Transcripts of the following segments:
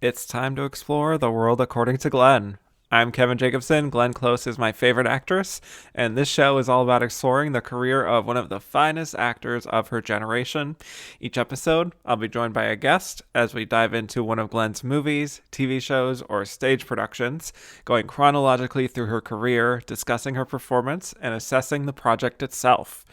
It's time to explore the world according to Glenn. I'm Kevin Jacobsen. Glenn Close is my favorite actress, and this show is all about exploring the career of one of the finest actors of her generation. Each episode, I'll be joined by a guest as we dive into one of Glenn's movies, TV shows, or stage productions, going chronologically through her career, discussing her performance, and assessing the project itself.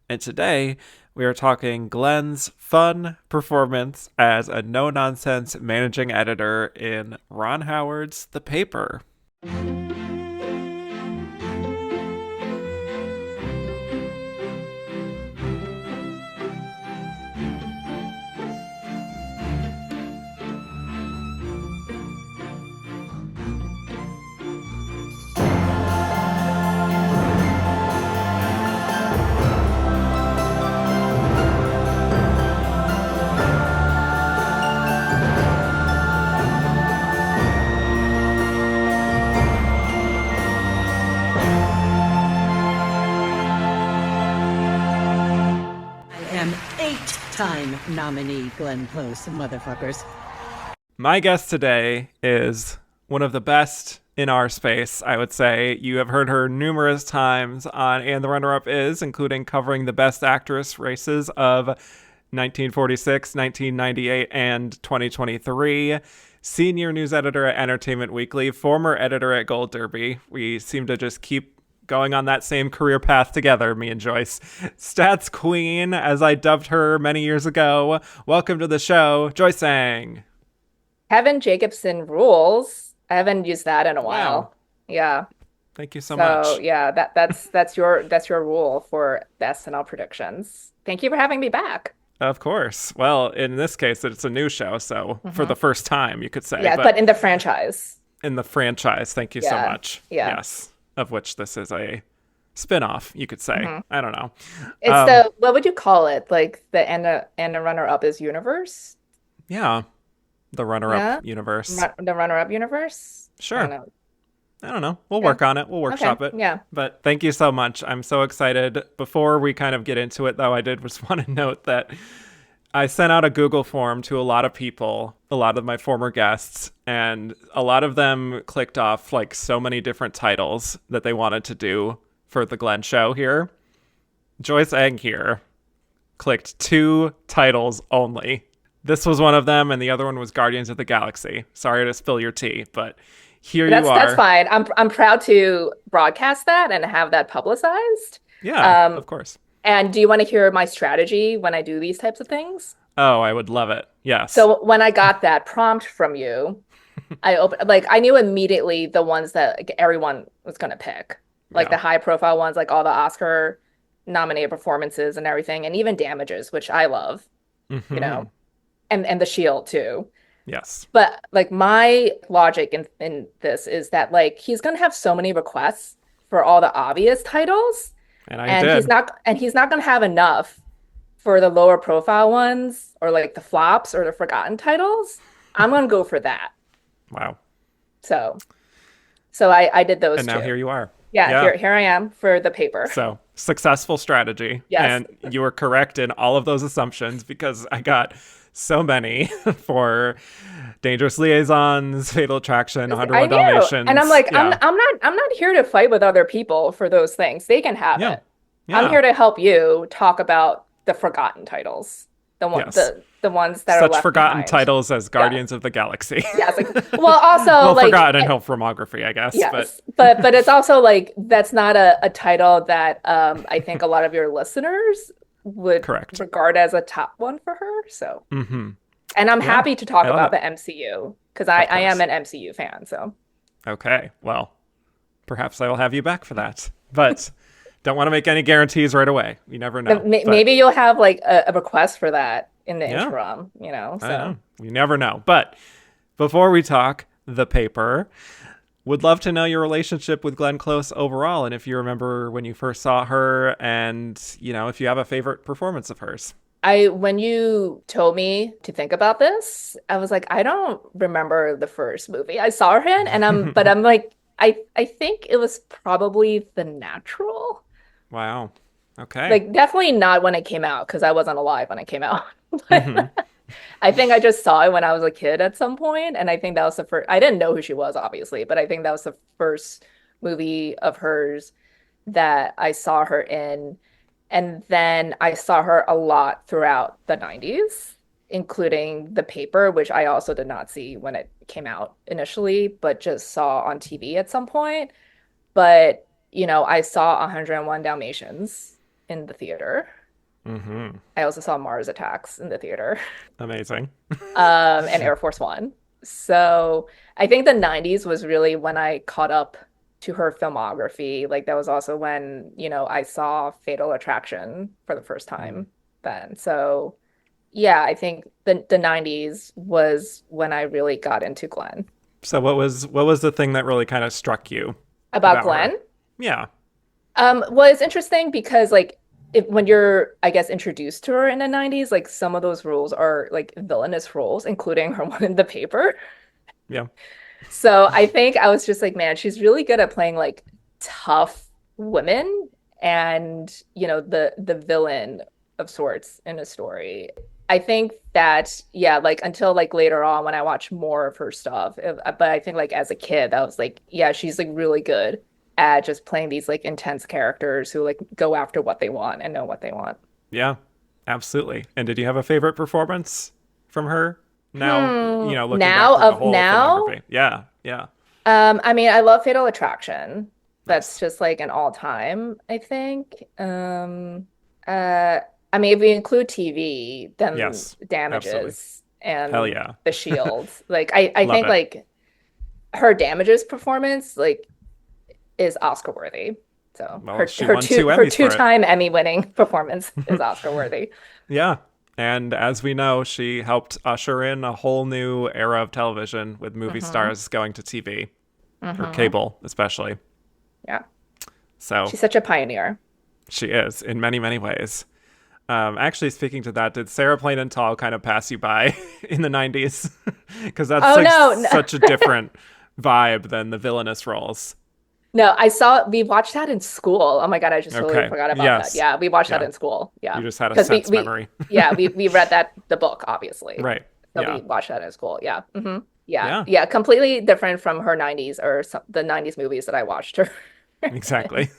And today, we are talking Glenn's fun performance as a no-nonsense managing editor in Ron Howard's The Paper. Eight-time nominee Glenn Close, motherfuckers. My guest today is one of the best in our space, I would say. You have heard her numerous times on And the Runner-Up Is, including covering the Best Actress races of 1946, 1998, and 2023. Senior news editor at Entertainment Weekly, former editor at Gold Derby. We seem to just keep going on that same career path together, me and Joyce. Stats Queen, as I dubbed her many years ago. Welcome to the show, Joyce Eng. Kevin Jacobsen rules. I haven't used that in a while. Wow. Yeah. Thank you so much. So yeah, that's your rule for the SNL predictions. Thank you for having me back. Of course. Well, in this case, it's a new show, so for the first time, you could say. Yeah, but in the franchise. In the franchise, thank you so much. Yeah. Yes. Of which this is a spin-off, you could say. I don't know. It's what would you call it? Like the and the runner-up is universe? Yeah. The runner-up universe. The runner-up universe? Sure. I don't know. We'll work on it. We'll workshop it. Yeah. But thank you so much. I'm so excited. Before we kind of get into it, though, I did just want to note that I sent out a Google form to a lot of people, a lot of my former guests, and a lot of them clicked off like so many different titles that they wanted to do for the Glenn show here. Joyce Eng here clicked 2 titles only. This was one of them, and the other one was Guardians of the Galaxy. Sorry to spill your tea, but you are. That's fine. I'm proud to broadcast that and have that publicized. Yeah, of course. And do you want to hear my strategy when I do these types of things? Oh, I would love it. Yes. So when I got that prompt from you, I knew immediately the ones that everyone was going to pick, the high profile ones, like all the Oscar nominated performances and everything, and even Damages, which I love, and The Shield too. Yes. But my logic in this is that he's going to have so many requests for all the obvious titles. And he's not going to have enough for the lower profile ones or the flops or the forgotten titles. I'm going to go for that. Wow. So I did those. And now here you are. Yeah. Here I am for The Paper. So successful strategy. Yes. And you were correct in all of those assumptions because I got so many for Dangerous Liaisons, Fatal Attraction, 101 Dalmatians. And I'm I'm not here to fight with other people for those things. They can have it. Yeah. I'm here to help you talk about the forgotten titles. The ones that are such forgotten behind. Titles as Guardians of the Galaxy. Yes. Also forgotten in her filmography, I guess. Yes. But it's also that's not a title that I think a lot of your listeners would regard as a top one for her. So and I'm happy to talk about the MCU because I am an MCU fan. So okay, well, perhaps I will have you back for that, but don't want to make any guarantees right away. You never know. Maybe you'll have a request for that in the interim. So I know. You never know. But before we talk The Paper, would love to know your relationship with Glenn Close overall, and if you remember when you first saw her, and if you have a favorite performance of hers. When you told me to think about this, I was like, I don't remember the first movie I saw her in, and I think it was probably The Natural. Wow. Okay. Definitely not when it came out because I wasn't alive when it came out. I think I just saw it when I was a kid at some point, and I think that was the first. I didn't know who she was, obviously, but I think that was the first movie of hers that I saw her in. And then I saw her a lot throughout the 90s, including The Paper, which I also did not see when it came out initially, but just saw on TV at some point. But, I saw 101 Dalmatians in the theater. Mm-hmm. I also saw Mars Attacks in the theater. Amazing. And Air Force One. So I think the 90s was really when I caught up to her filmography. Like that was also when, I saw Fatal Attraction for the first time then. So yeah, I think the 90s was when I really got into Glenn. So what was the thing that really kind of struck you About Glenn? her? Yeah. Well, it's interesting because like when you're, I guess, introduced to her in the 90s, like some of those roles are like villainous roles, including her one in The Paper. Yeah. So I think I was just like, man, she's really good at playing like tough women and, the villain of sorts in a story. I think that, yeah, like until like later on when I watch more of her stuff, but I think like as a kid, I was like, yeah, she's like really good at just playing these like intense characters who like go after what they want and know what they want. Yeah, absolutely. And did you have a favorite performance from her? Now, looking back Now through the of whole now, filmography. Yeah, yeah. I mean, I love Fatal Attraction. That's Nice. just like an all time, I think. I mean, if we include TV, then Yes, absolutely. Damages Hell and yeah. The Shield. Like I Love think it. like her Damages performance like is Oscar worthy. So Well, her she her won two two her Emmys for it. two-time Emmy winning performance is Oscar worthy. Yeah. And as we know, she helped usher in a whole new era of television with movie Hmm. stars going to TV, or Hmm. cable, especially. Yeah. So She's such a pioneer. she is in many, many ways. Actually, speaking to that, did Sarah Plain and Tall kind of pass you by in the 90s? Because that's Oh like no, no. such a different vibe than the villainous roles. No, we watched that in school. Oh my God, I just totally Okay. forgot about that. Yes. Yeah, we watched that Yeah. in school. You Yeah. just had a Because we, sense we memory. yeah, we read the book, obviously. Right. So Yeah. we watched that in school. Yeah. Yeah. Yeah. Yeah. Completely different from her 90s or the 90s movies that I watched her. Exactly.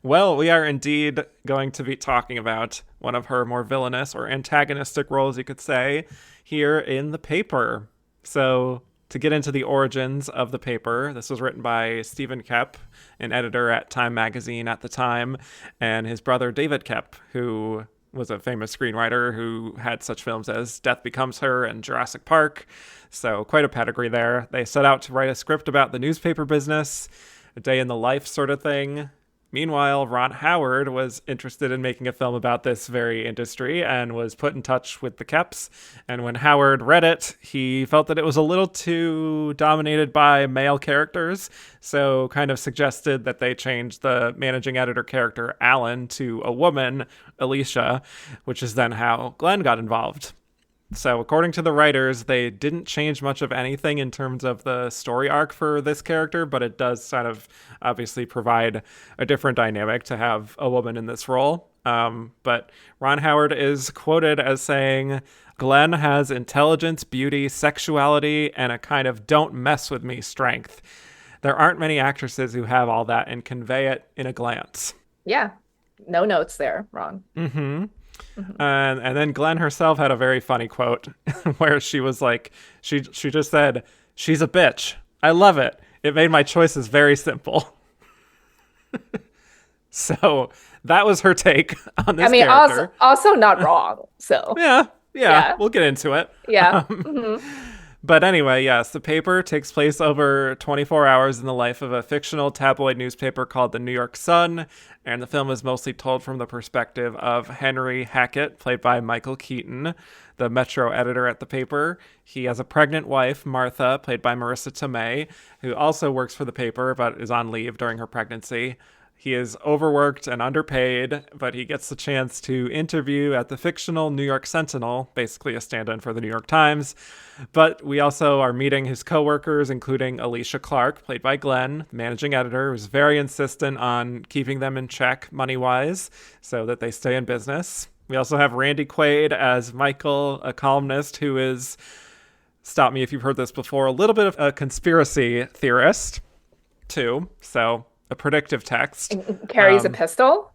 Well, we are indeed going to be talking about one of her more villainous or antagonistic roles, you could say, here in The Paper. So, to get into the origins of The Paper, this was written by Stephen Koepp, an editor at Time magazine at the time, and his brother David Koepp, who was a famous screenwriter who had such films as Death Becomes Her and Jurassic Park. So, quite a pedigree there. They set out to write a script about the newspaper business, a day in the life sort of thing. Meanwhile, Ron Howard was interested in making a film about this very industry and was put in touch with the Kepps. And when Howard read it, he felt that it was a little too dominated by male characters, so kind of suggested that they change the managing editor character, Alan, to a woman, Alicia, which is then how Glenn got involved. So, according to the writers, they didn't change much of anything in terms of the story arc for this character, but it does sort of obviously provide a different dynamic to have a woman in this role. But Ron Howard is quoted as saying, Glenn has intelligence, beauty, sexuality, and a kind of don't mess with me strength. There aren't many actresses who have all that and convey it in a glance. Yeah. No notes there, Ron. Mm-hmm. Hmm. And then Glenn herself had a very funny quote where she was like, she just said, "She's a bitch. I love it. It made my choices very simple." So that was her take on I this mean, character. also not wrong. So Yeah, yeah. we'll get into it. Yeah. Um, Hmm. But anyway, yes, the paper takes place over 24 hours in the life of a fictional tabloid newspaper called the New York Sun, and the film is mostly told from the perspective of Henry Hackett, played by Michael Keaton, the Metro editor at the paper. He has a pregnant wife, Martha, played by Marissa Tomei, who also works for the paper but is on leave during her pregnancy. He is overworked and underpaid, but he gets the chance to interview at the fictional New York Sentinel, basically a stand-in for the New York Times. But we also are meeting his coworkers, including Alicia Clark, played by Glenn, managing editor, who's very insistent on keeping them in check money-wise so that they stay in business. We also have Randy Quaid as Michael, a columnist who is, stop me if you've heard this before, a little bit of a conspiracy theorist, too. So a predictive text. And carries a pistol.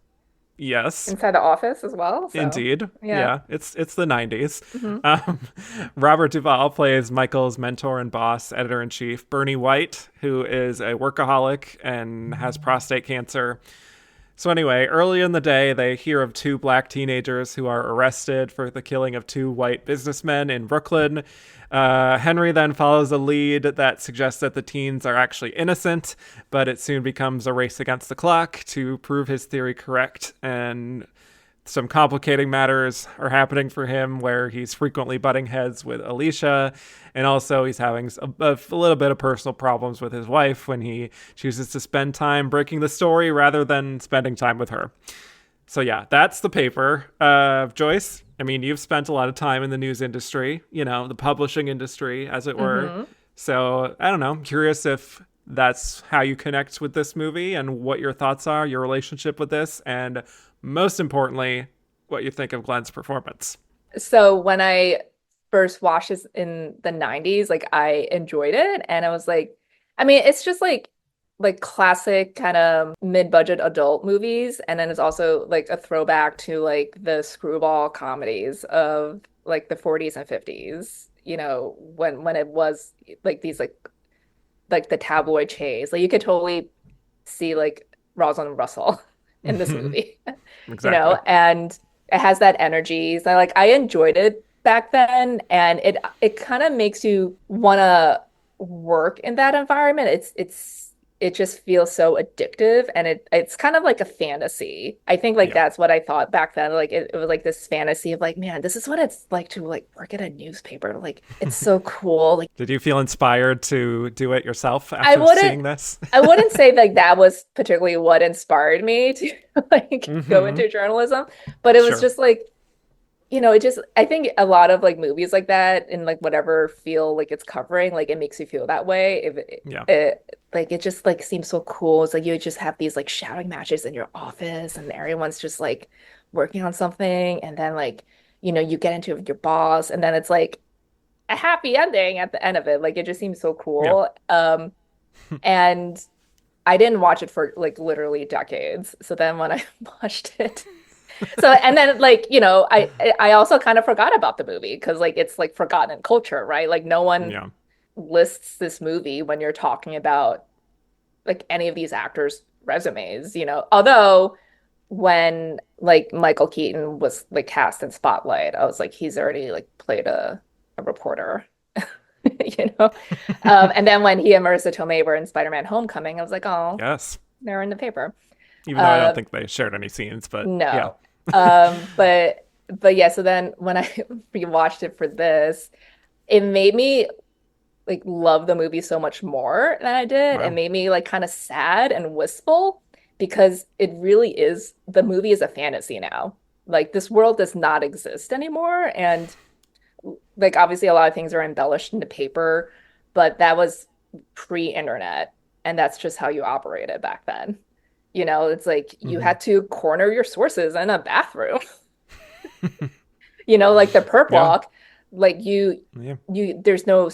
Yes. Inside the office as well. So, indeed. Yeah. It's the 90s. Mm-hmm. Robert Duvall plays Michael's mentor and boss, editor-in-chief. Bernie White, who is a workaholic and has prostate cancer. So anyway, early in the day, they hear of two black teenagers who are arrested for the killing of two white businessmen in Brooklyn. Henry then follows a lead that suggests that the teens are actually innocent, but it soon becomes a race against the clock to prove his theory correct. And some complicating matters are happening for him where he's frequently butting heads with Alicia, and also he's having a little bit of personal problems with his wife when he chooses to spend time breaking the story rather than spending time with her. So yeah, that's the paper. Joyce, I mean, you've spent a lot of time in the news industry, the publishing industry, as it were. Mm-hmm. So I don't know, I'm curious if that's how you connect with this movie and what your thoughts are, your relationship with this, and most importantly, what you think of Glenn's performance. So when I first watched this in the 90s, like I enjoyed it. And I was like, I mean, it's just like classic kind of mid-budget adult movies. And then it's also like a throwback to like the screwball comedies of like the 40s and 50s, when it was like these like the tabloid chase. Like you could totally see like Rosalind Russell in this movie. Exactly. And it has that energy. So like I enjoyed it back then, and it kind of makes you want to work in that environment. It just feels so addictive, and it's kind of like a fantasy. I think like that's what I thought back then. Like it was like this fantasy of like, man, this is what it's like to like work at a newspaper. Like it's so cool. Like, did you feel inspired to do it yourself after seeing this? I wouldn't say like that was particularly what inspired me to like go into journalism, but it was just like, it just, I think a lot of like movies like that and like whatever feel like it's covering, like it makes you feel that way. It just like seems so cool. It's like you just have these like shouting matches in your office and everyone's just like working on something. And then like, you get into your boss and then it's like a happy ending at the end of it. Like it just seems so cool. And I didn't watch it for like literally decades. So then when I watched it, and then like, I also kind of forgot about the movie because like it's like forgotten culture, right? Like no one lists this movie when you're talking about like any of these actors' resumes, Although when like Michael Keaton was like cast in Spotlight, I was like, he's already like played a reporter. And then when he and Marissa Tomei were in Spider-Man Homecoming, I was like, oh, yes, they're in the paper. Even though I don't think they shared any scenes, but no. But yeah, so then when I rewatched it for this, it made me like love the movie so much more than I did. Wow. It made me like kind of sad and wistful because it really is, the movie is a fantasy now. Like this world does not exist anymore. And like obviously a lot of things are embellished in the paper, but that was pre-internet and that's just how you operated back then. It's like you had to corner your sources in a bathroom. Like the perp walk, like you there's no,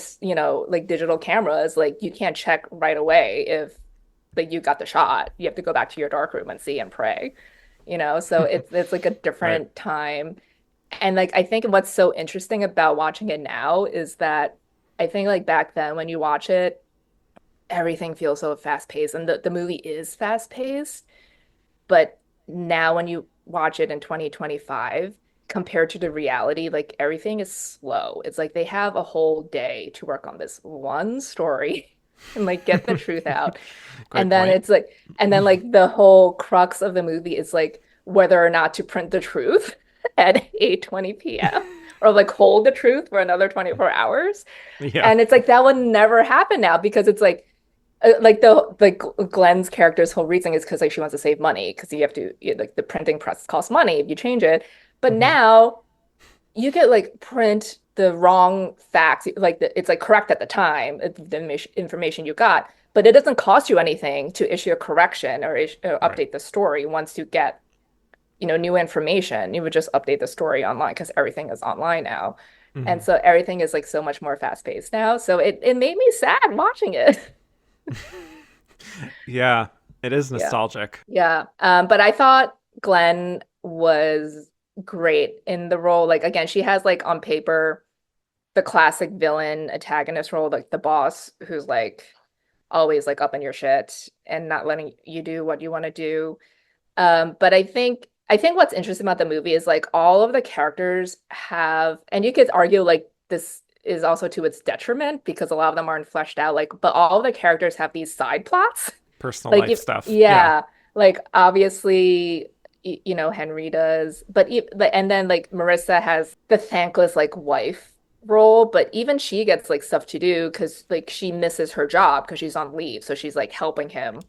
like digital cameras, like you can't check right away if like you got the shot. You have to go back to your darkroom and see and pray. So it's like a different time. And like I think what's so interesting about watching it now is that I think like back then when you watch it, everything feels so fast paced, and the movie is fast paced. But now when you watch it in 2025, compared to the reality, like everything is slow. It's like they have a whole day to work on this one story and like get the truth out. And then it's like, and then like the whole crux of the movie is like whether or not to print the truth at 8:20 p.m. or like hold the truth for another 24 hours. Yeah. And it's like that would never happen now because it's like Glenn's character's whole reason is because like she wants to save money because you have to like the printing press costs money if you change it. But now you could like print the wrong facts, like it's like correct at the time, the information you got, but it doesn't cost you anything to issue a correction or update the story once you get new information, you would just update the story online because everything is online now. And Hmm. so everything is like so much more fast paced now. So it made me sad watching it. Yeah, it is Yeah. nostalgic. Yeah. But I thought Glenn was great in the role. Like again, she has like on paper the classic villain antagonist role, like the boss who's like always like up in your shit and not letting you do what you want to do. But I think what's interesting about the movie is like all of the characters have, and you could argue like this is also to its detriment because a lot of them aren't fleshed out. Like, but all of the characters have these side plots. Personal Like, life stuff. Yeah. yeah, like obviously, Henry does, and then like Marissa has the thankless like wife role, but even she gets like stuff to do because like she misses her job because she's on leave, so she's like helping him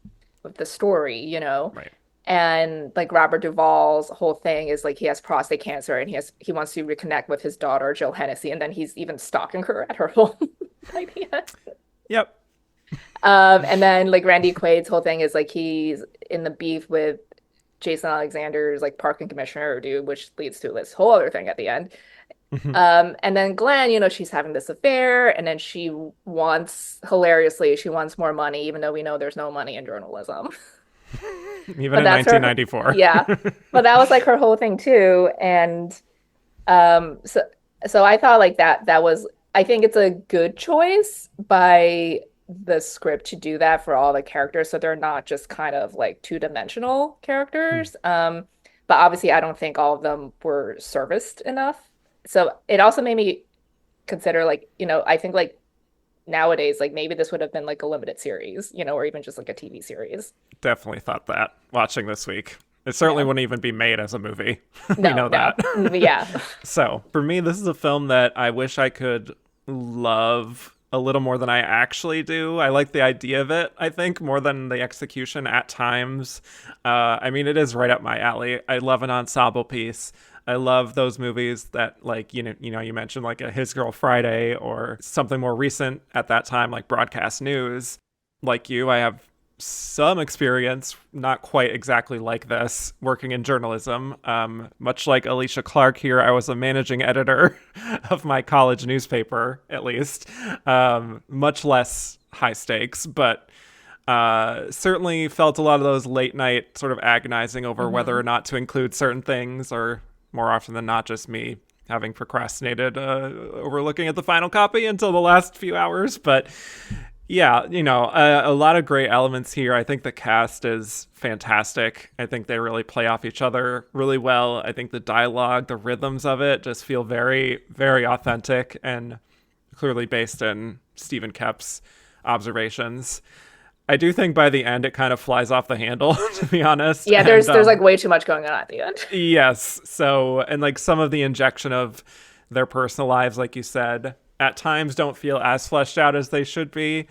with the story. Right. And like Robert Duvall's whole thing is like he has prostate cancer and he wants to reconnect with his daughter Jill Hennessy, and then he's even stalking her at her home by the end. Yep. And then like Randy Quaid's whole thing is like he's in the beef with Jason Alexander's like parking commissioner dude, which leads to this whole other thing at the end. Hmm. And then Glenn, she's having this affair, and then she wants, hilariously, she wants more money, even though we know there's no money in journalism. Even But in that's her, 1994. yeah. But that was like her whole thing too. And so I thought like that was, I think it's a good choice by the script to do that for all the characters so they're not just kind of like two-dimensional characters. But obviously I don't think all of them were serviced enough. So it also made me consider like, I think like nowadays like maybe this would have been like a limited series, or even just like a TV series. Definitely thought that watching this week. It certainly Yeah. wouldn't even be made as a movie. We No, know no. that. Yeah. So, for me, this is a film that I wish I could love a little more than I actually do. I like the idea of it, I think, more than the execution at times. I mean, it is right up my alley. I love an ensemble piece. I love those movies that, like, you mentioned like a His Girl Friday or something more recent at that time, like Broadcast News. Like you, I have some experience, not quite exactly like this, working in journalism. Much like Alicia Clark here, I was a managing editor of my college newspaper, at least. Much less high stakes, but certainly felt a lot of those late night sort of agonizing over whether Hmm. or not to include certain things, or more often than not, just me having procrastinated over looking at the final copy until the last few hours. But yeah, a lot of great elements here. I think the cast is fantastic. I think they really play off each other really well. I think the dialogue, the rhythms of it just feel very, very authentic and clearly based in Stephen Kep's observations. I do think by the end it kind of flies off the handle, to be honest. Yeah, And there's like way too much going on at the end. yes, so and like some of the injection of their personal lives, like you said, at times don't feel as fleshed out as they should be.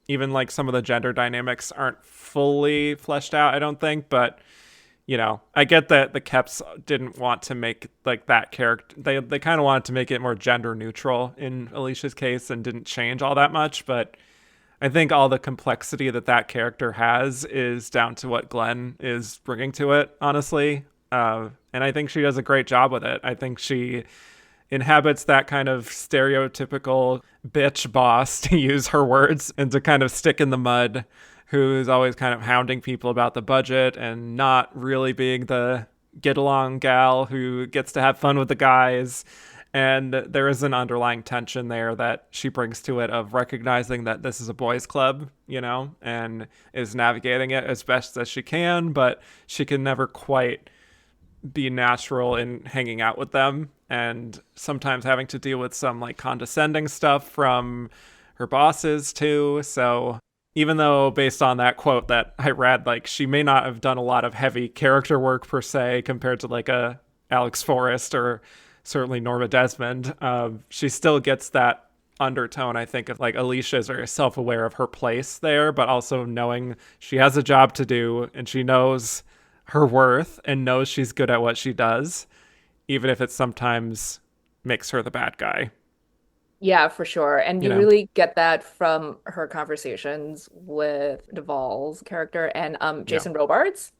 Even like some of the gender dynamics aren't fully fleshed out, I don't think. But I get that the Keps didn't want to make like that character. They kind of wanted to make it more gender neutral in Alicia's case and didn't change all that much. But I think all the complexity that character has is down to what Glenn is bringing to it, honestly. And I think she does a great job with it. I think she inhabits that kind of stereotypical bitch boss, to use her words, and to kind of stick in the mud, who's always kind of hounding people about the budget and not really being the get along gal who gets to have fun with the guys. And there is an underlying tension there that she brings to it of recognizing that this is a boys' club, and is navigating it as best as she can, but she can never quite be natural in hanging out with them, and sometimes having to deal with some like condescending stuff from her bosses too. So even though based on that quote that I read, like she may not have done a lot of heavy character work per se compared to like a Alex Forrest or certainly Norma Desmond, she still gets that undertone, I think, of like Alicia is very self-aware of her place there, but also knowing she has a job to do and she knows her worth and knows she's good at what she does, even if it sometimes makes her the bad guy. Yeah, for sure. And You you know? really get that from her conversations with Duvall's character and Yeah. Jason Robards.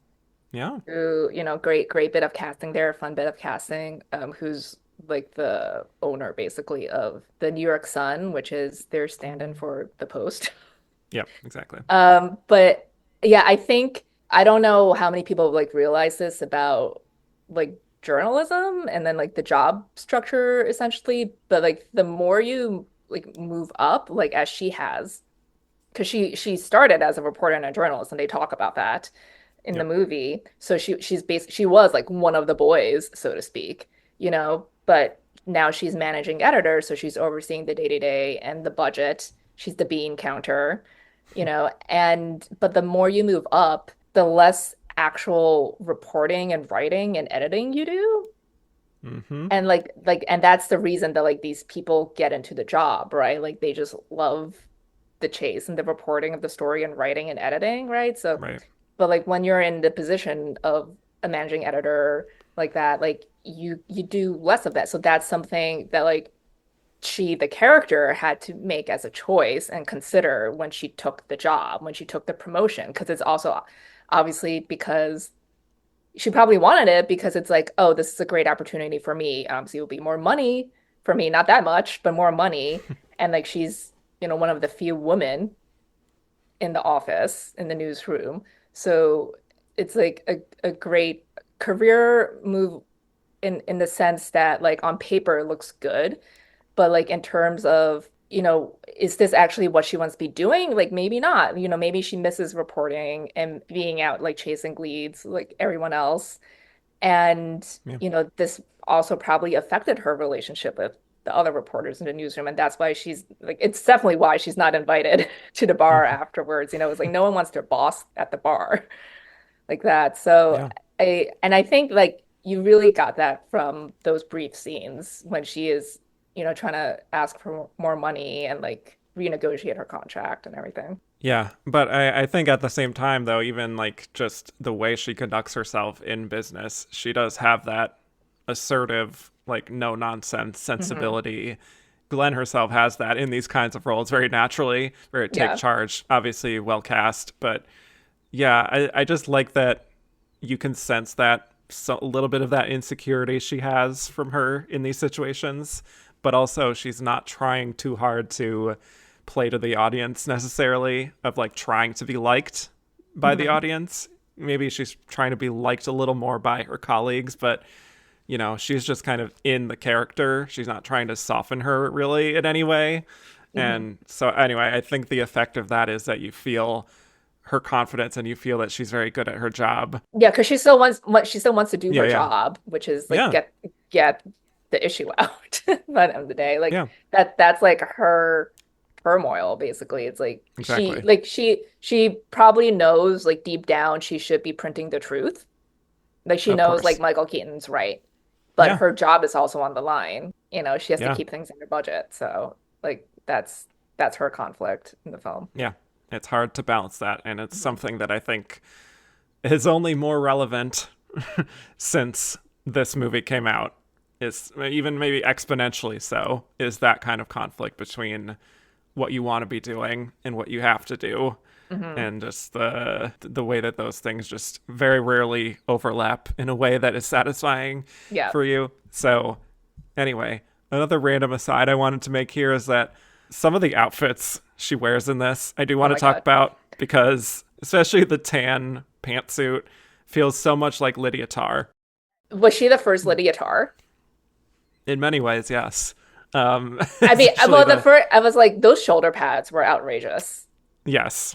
Yeah. who, great bit of casting there, fun bit of casting, who's like the owner basically of the New York Sun, which is their stand-in for the Post. Yep, exactly. But yeah, I don't know how many people like realize this about like journalism and then like the job structure essentially, but like the more you like move up, like as she has, because she started as a reporter and a journalist, and they talk about that in the Yep. movie. So she was like one of the boys, so to speak, but now she's managing editor, so she's overseeing the day-to-day and the budget. She's the bean counter, and but the more you move up, the less actual reporting and writing and editing you do. Mm-hmm. And and that's the reason that like these people get into the job, right? Like they just love the chase and the reporting of the story and writing and editing, right? So, Right. but like when you're in the position of a managing editor like that, like you do less of that. So that's something that like the character had to make as a choice and consider when she took the job, when she took the promotion, because it's also obviously because she probably wanted it because it's like, oh, this is a great opportunity for me. So it'll be more money for me, not that much, but more money. And like she's, one of the few women in the office, in the newsroom. So it's like a great career move in the sense that like on paper it looks good, but like in terms of, is this actually what she wants to be doing? Like maybe not. Maybe she misses reporting and being out like chasing leads like everyone else. And, Yeah. this also probably affected her relationship with the other reporters in the newsroom. And that's why she's like, it's definitely why she's not invited to the bar afterwards. It's like no one wants their boss at the bar like that. So Yeah. I think like you really got that from those brief scenes when she is, trying to ask for more money and like renegotiate her contract and everything. Yeah, but I think at the same time, though, even like just the way she conducts herself in business, she does have that assertive, like no nonsense Hmm. sensibility. Glenn herself has that in these kinds of roles very naturally, very take Yeah. charge, obviously well cast. But yeah, I just like that you can sense that a little bit of that insecurity she has from her in these situations, but also she's not trying too hard to play to the audience necessarily of like trying to be liked by the Hmm. audience. Maybe she's trying to be liked a little more by her colleagues, but she's just kind of in the character. She's not trying to soften her really in any way. Hmm. And so anyway, I think the effect of that is that you feel her confidence and you feel that she's very good at her job. Yeah, because she still wants to do Yeah, her yeah. job, which is like Yeah. get the issue out by the end of the day. Like Yeah. that's like her turmoil, basically. It's like Exactly. she probably knows like deep down she should be printing the truth. Like she Of knows like course. Michael Keaton's right, but Yeah. her job is also on the line. She has to Yeah. keep things under budget. So like that's her conflict in the film. Yeah. It's hard to balance that, and it's Mhm. something that I think is only more relevant since this movie came out. Is even maybe exponentially so, is that kind of conflict between what you want to be doing and what you have to do, Mhm. and just the way that those things just very rarely overlap in a way that is satisfying Yeah. for you. So anyway, another random aside I wanted to make here is that some of the outfits she wears in this, I do Oh want to my talk God. about because especially the tan pantsuit feels so much like Lydia Tarr. Was she the first Lydia Tarr? In many ways, yes. I mean, Especially well, the the first I was like, those shoulder pads were outrageous. yes.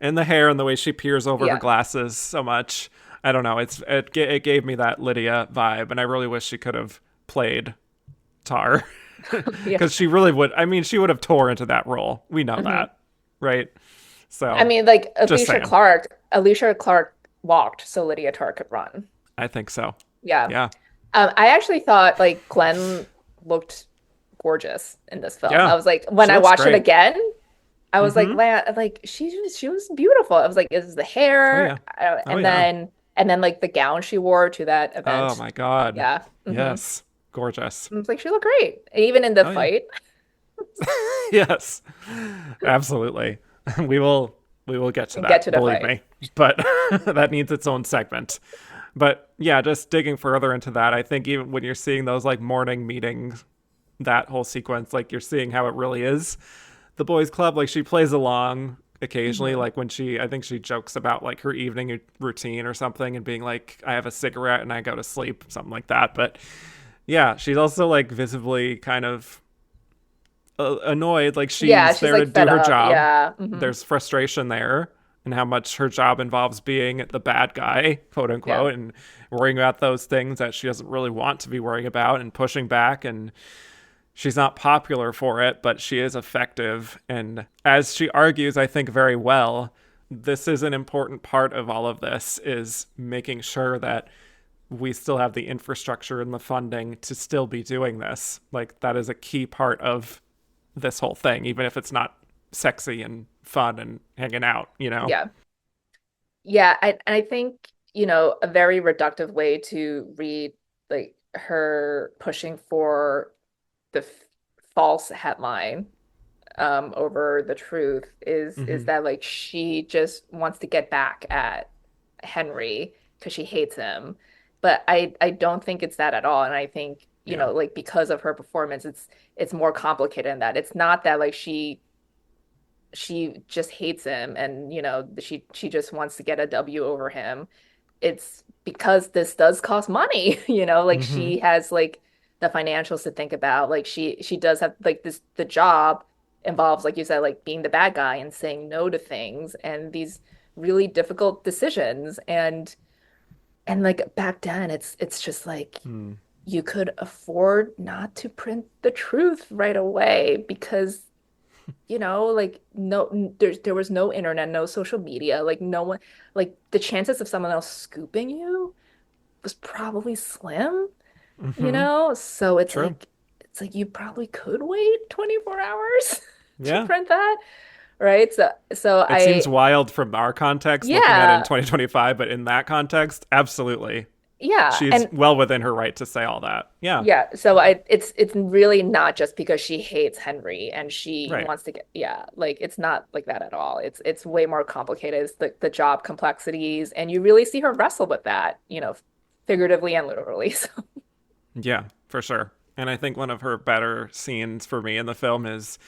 And the hair and the way she peers over her Yeah. glasses so much. I don't know. It gave me that Lydia vibe, and I really wish she could have played Tar Yeah. because she really would. I mean, she would have tore into that role. We know Hmm. that, right? I So, mean, like just Alicia saying. Clark, Alicia Clark walked so Lydia Tarr could run. I think so. Yeah. Yeah, I actually thought like Glenn looked gorgeous in this film. I yeah. was like, when She I looks watched it great. again, I was like, Mm-hmm. man, like she was beautiful. I was like, is the Oh hair? yeah. Oh And yeah. then like the gown she wore to that Oh event. my God. Yeah. Yes. Gorgeous. I was like, she looked great. Even in the Oh yeah. fight. Yes. Absolutely. We will. We will get to and get that, to the believe fight. me. But that needs its own segment. But yeah, just digging further into that, I think even when you're seeing those like morning meetings, that whole sequence, like you're seeing how it really is the boys club. Like she plays along occasionally, Hmm. like when I think she jokes about like her evening routine or something and being like, I have a cigarette and I go to sleep, something like that. But yeah, she's also like visibly kind of annoyed. Like Yeah, she's she's there to like do fed her up. job. Yeah. Hmm. There's frustration there and how much her job involves being the bad guy, quote Yeah. unquote, and worrying about those things that she doesn't really want to be worrying about and pushing back. And she's not popular for it, but she is effective. And as she argues, I think very well, this is an important part of all of this is making sure that we still have the infrastructure and the funding to still be doing this. Like that is a key part of this whole thing, even if it's not sexy and fun and hanging out, you know? Yeah. Yeah, I think, a very reductive way to read like her pushing for the false headline over the truth is Mm-hmm. that like she just wants to get back at Henry because she hates him. But I don't think it's that at all. And I think, Yeah. like because of her performance, it's more complicated than that. It's not that like she just hates him and she just wants to get a W over him. It's because this does cost money, like Mm-hmm. she has like the financials to think about. Like she does have like the job involves, like you said, like being the bad guy and saying no to things and these really difficult decisions. And like back then it's just like Mm. you could afford not to print the truth right away because like there was no internet, no social media, like no one, like the chances of someone else scooping you was probably slim, Mm-hmm. So True. it's like you probably could wait 24 hours to Yeah. print that, right? So It seems wild from our context looking at it in yeah, 2025, but in that context, absolutely. yeah. She's And well within her right to say all that. Yeah. yeah, so it's really not just because she hates Henry and she Right. wants to get, yeah, like it's not like that at all. It's way more complicated. It's the job complexities, and you really see her wrestle with that, figuratively and literally. So Yeah, for sure. And I think one of her better scenes for me in the film is,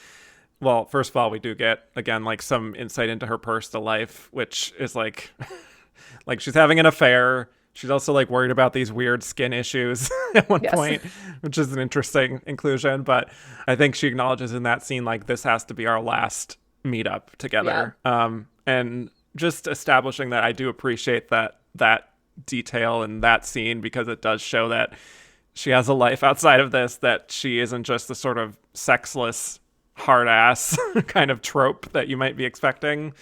well, first of all, we do get again like some insight into her personal life, which is like like she's having an affair. She's also like worried about these weird skin issues at one yes. point, which is an interesting inclusion. But I think she acknowledges in that scene like this has to be our last meetup Yeah. together. And just establishing that I do appreciate that detail in that scene because it does show that she has a life outside of this, that she isn't just the sort of sexless hard ass kind of trope that you might be expecting,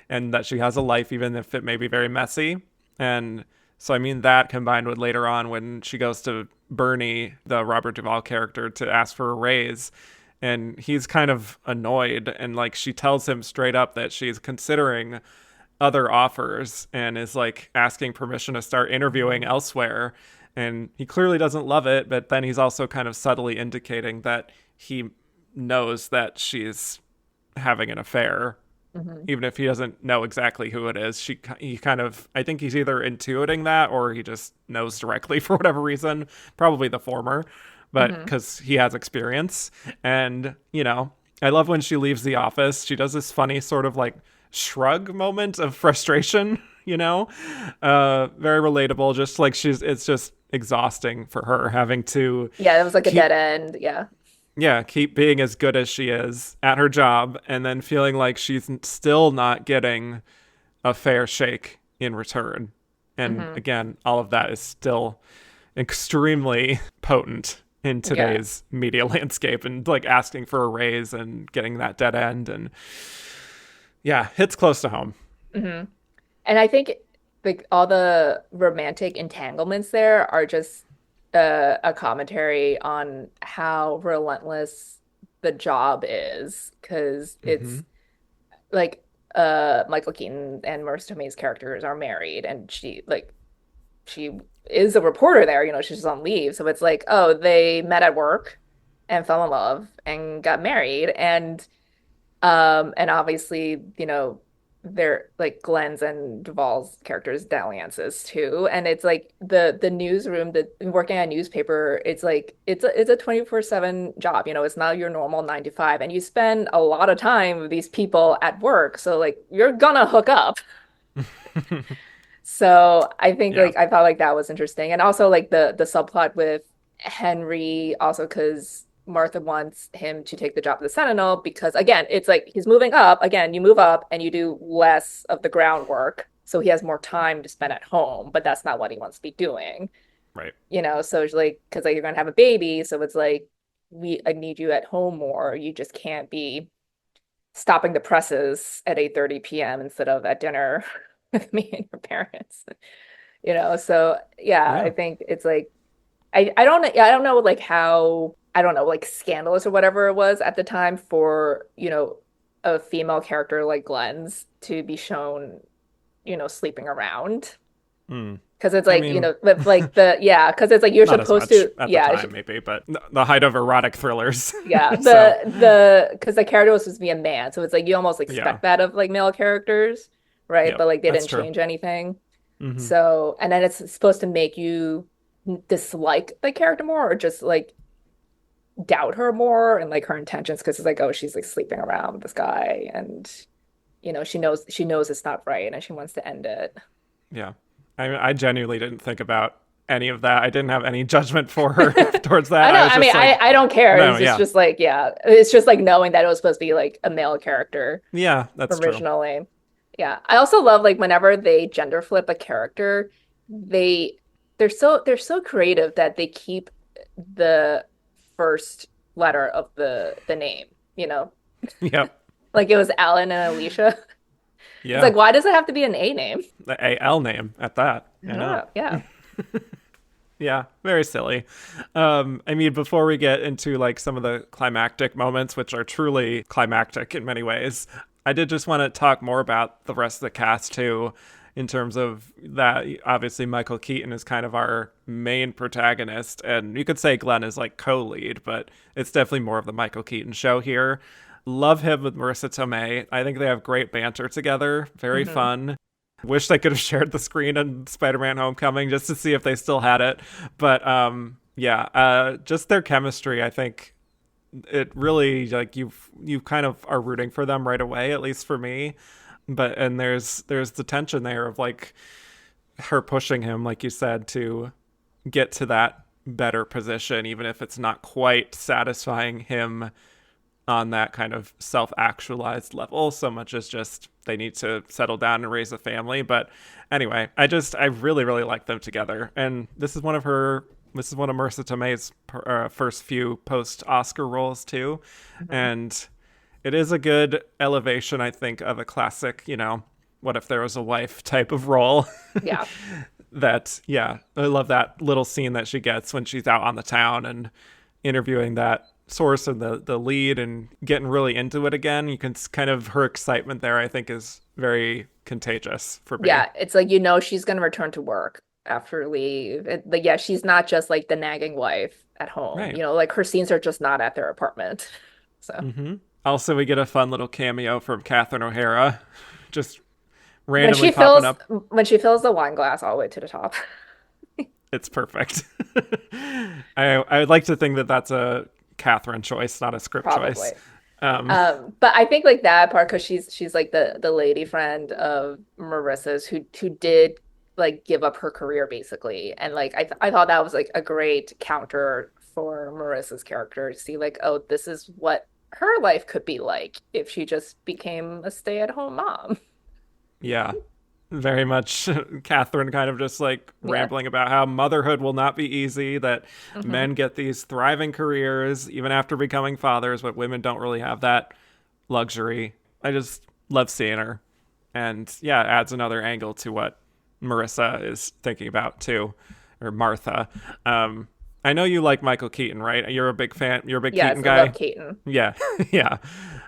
and that she has a life even if it may be very messy. And so I mean that combined with later on when she goes to Bernie, the Robert Duvall character, to ask for a raise, and he's kind of annoyed, and like she tells him straight up that she's considering other offers and is like asking permission to start interviewing elsewhere. And he clearly doesn't love it, but then he's also kind of subtly indicating that he knows that she's having an affair, Hmm. even if he doesn't know exactly who it is. He kind of, I think he's either intuiting that or he just knows directly for whatever reason, probably the former, but Hmm. because he has experience. And I love when she leaves the office. She does this funny sort of like shrug moment of frustration. Very relatable. Just like it's just exhausting for her having to Yeah, it was like a dead keep end. Yeah. keep being as good as she is at her job and then feeling like she's still not getting a fair shake in return. And Hmm. again, all of that is still extremely potent in Yeah. today's media landscape, and like asking for a raise and getting that dead end. And yeah, hits close to home. Hmm. And I think like all the romantic entanglements there are just a commentary on how relentless the job is, because Mm-hmm. it's like Michael Keaton and Marissa Tomei's characters are married, and she is a reporter there, she's just on leave. So it's like, oh, they met at work and fell in love and got married, and obviously, their like Glenn's and Duvall's characters' dalliances too. And it's like the newsroom, the working at a newspaper, it's like it's a 24/7 job, you know, it's not your normal 9 to 5. And you spend a lot of time with these people at work. So like you're gonna hook up. So I think Yeah. like I thought like that was interesting. And also like the subplot with Henry, also because Martha wants him to take the job of the Sentinel because again, it's like he's moving up. Again, you move up and you do less of the groundwork. So he has more time to spend at home, but that's not what he wants to be doing. Right. You know, so it's like because like you're gonna have a baby, so it's like I need you at home more. You just can't be stopping the presses at 8:30 p.m. instead of at dinner with me and your parents. You know, so yeah, Yeah. I think it's like I don't know like how I don't know like scandalous or whatever it was at the time for, you know, a female character like Glenn's to be shown, you know, sleeping around. Mm. Because it's I like, you mean, know, with like because it's like you're not as supposed much to, at the yeah, time, maybe, but the height of erotic thrillers. yeah, So, because the character was supposed to be a man, so it's like you almost yeah. expect that of like male characters, right? Yep. But like they That's didn't true. change anything. Hmm. So, and then it's supposed to make you dislike the character more or just like doubt her more and like her intentions because it's like, oh, she's like sleeping around with this guy and you know, she knows it's not right and she wants to end it. Yeah. I genuinely didn't think about any of that. I didn't have any judgment for her towards that. I know, I was I just mean, like, I don't care. no, It's yeah. just like, yeah, it's just like knowing that it was supposed to be like a male character Yeah, that's true. originally. Yeah. I also love like whenever they gender flip a character, they they're so creative that they keep the first letter of the name, you know? Yep. Like it was Alan and Alicia. It's Yeah. like, why does it have to be an A name? The AL name at that. I I don't know. know. Yeah. Yeah, very silly. I mean, before we get into like some of the climactic moments, which are truly climactic in many ways, I did just want to talk more about the rest of the cast too, in terms of that. Obviously, Michael Keaton is kind of our main protagonist, and you could say Glenn is like co-lead, but it's definitely more of the Michael Keaton show here. Love him with Marissa Tomei. I think they have great banter together. Very Hmm. fun. Wish they could have shared the screen in Spider-Man Homecoming just to see if they still had it. But yeah, just their chemistry, I think it really like you kind of are rooting for them right away, at least for me. But and there's the tension there of like her pushing him, like you said, to get to that better position, even if it's not quite satisfying him on that kind of self-actualized level so much as just they need to settle down and raise a family. But anyway, I really really like them together, and this is one of Marissa Tomei's first few post-Oscar roles too. Hmm. And it is a good elevation, I think, of a classic, you know, what if there was a wife type of role. Yeah. That, yeah, I love that little scene that she gets when she's out on the town and interviewing that source and the lead and getting really into it again. You can kind of, her excitement there, I think, is very contagious for me. Yeah. It's like, you know, she's going to return to work after leave. Like, yeah, she's not just like the nagging wife at home. Right. You know, like her scenes are just not at their apartment. So Hmm. Also, we get a fun little cameo from Catherine O'Hara, just when randomly she popping fills up. when she fills the wine glass all the way to the top. It's perfect. I would like to think that that's a Catherine choice, not a script Probably. choice. Um, But I think like that part because she's like the lady friend of Marissa's who did like give up her career basically, and like I thought that was like a great counter for Marissa's character to see like, oh, this is what her life could be like if she just became a stay-at-home mom. yeah, very much Catherine kind of just like Yeah. rambling about how motherhood will not be easy, that Hmm. men get these thriving careers even after becoming fathers, but women don't really have that luxury. I just love seeing her. And yeah, it adds another angle to what Marissa is thinking about too, or Martha. I know you like Michael Keaton, right? You're a big fan. You're a big Keaton Yes, I love guy. Keaton. Yeah, yeah.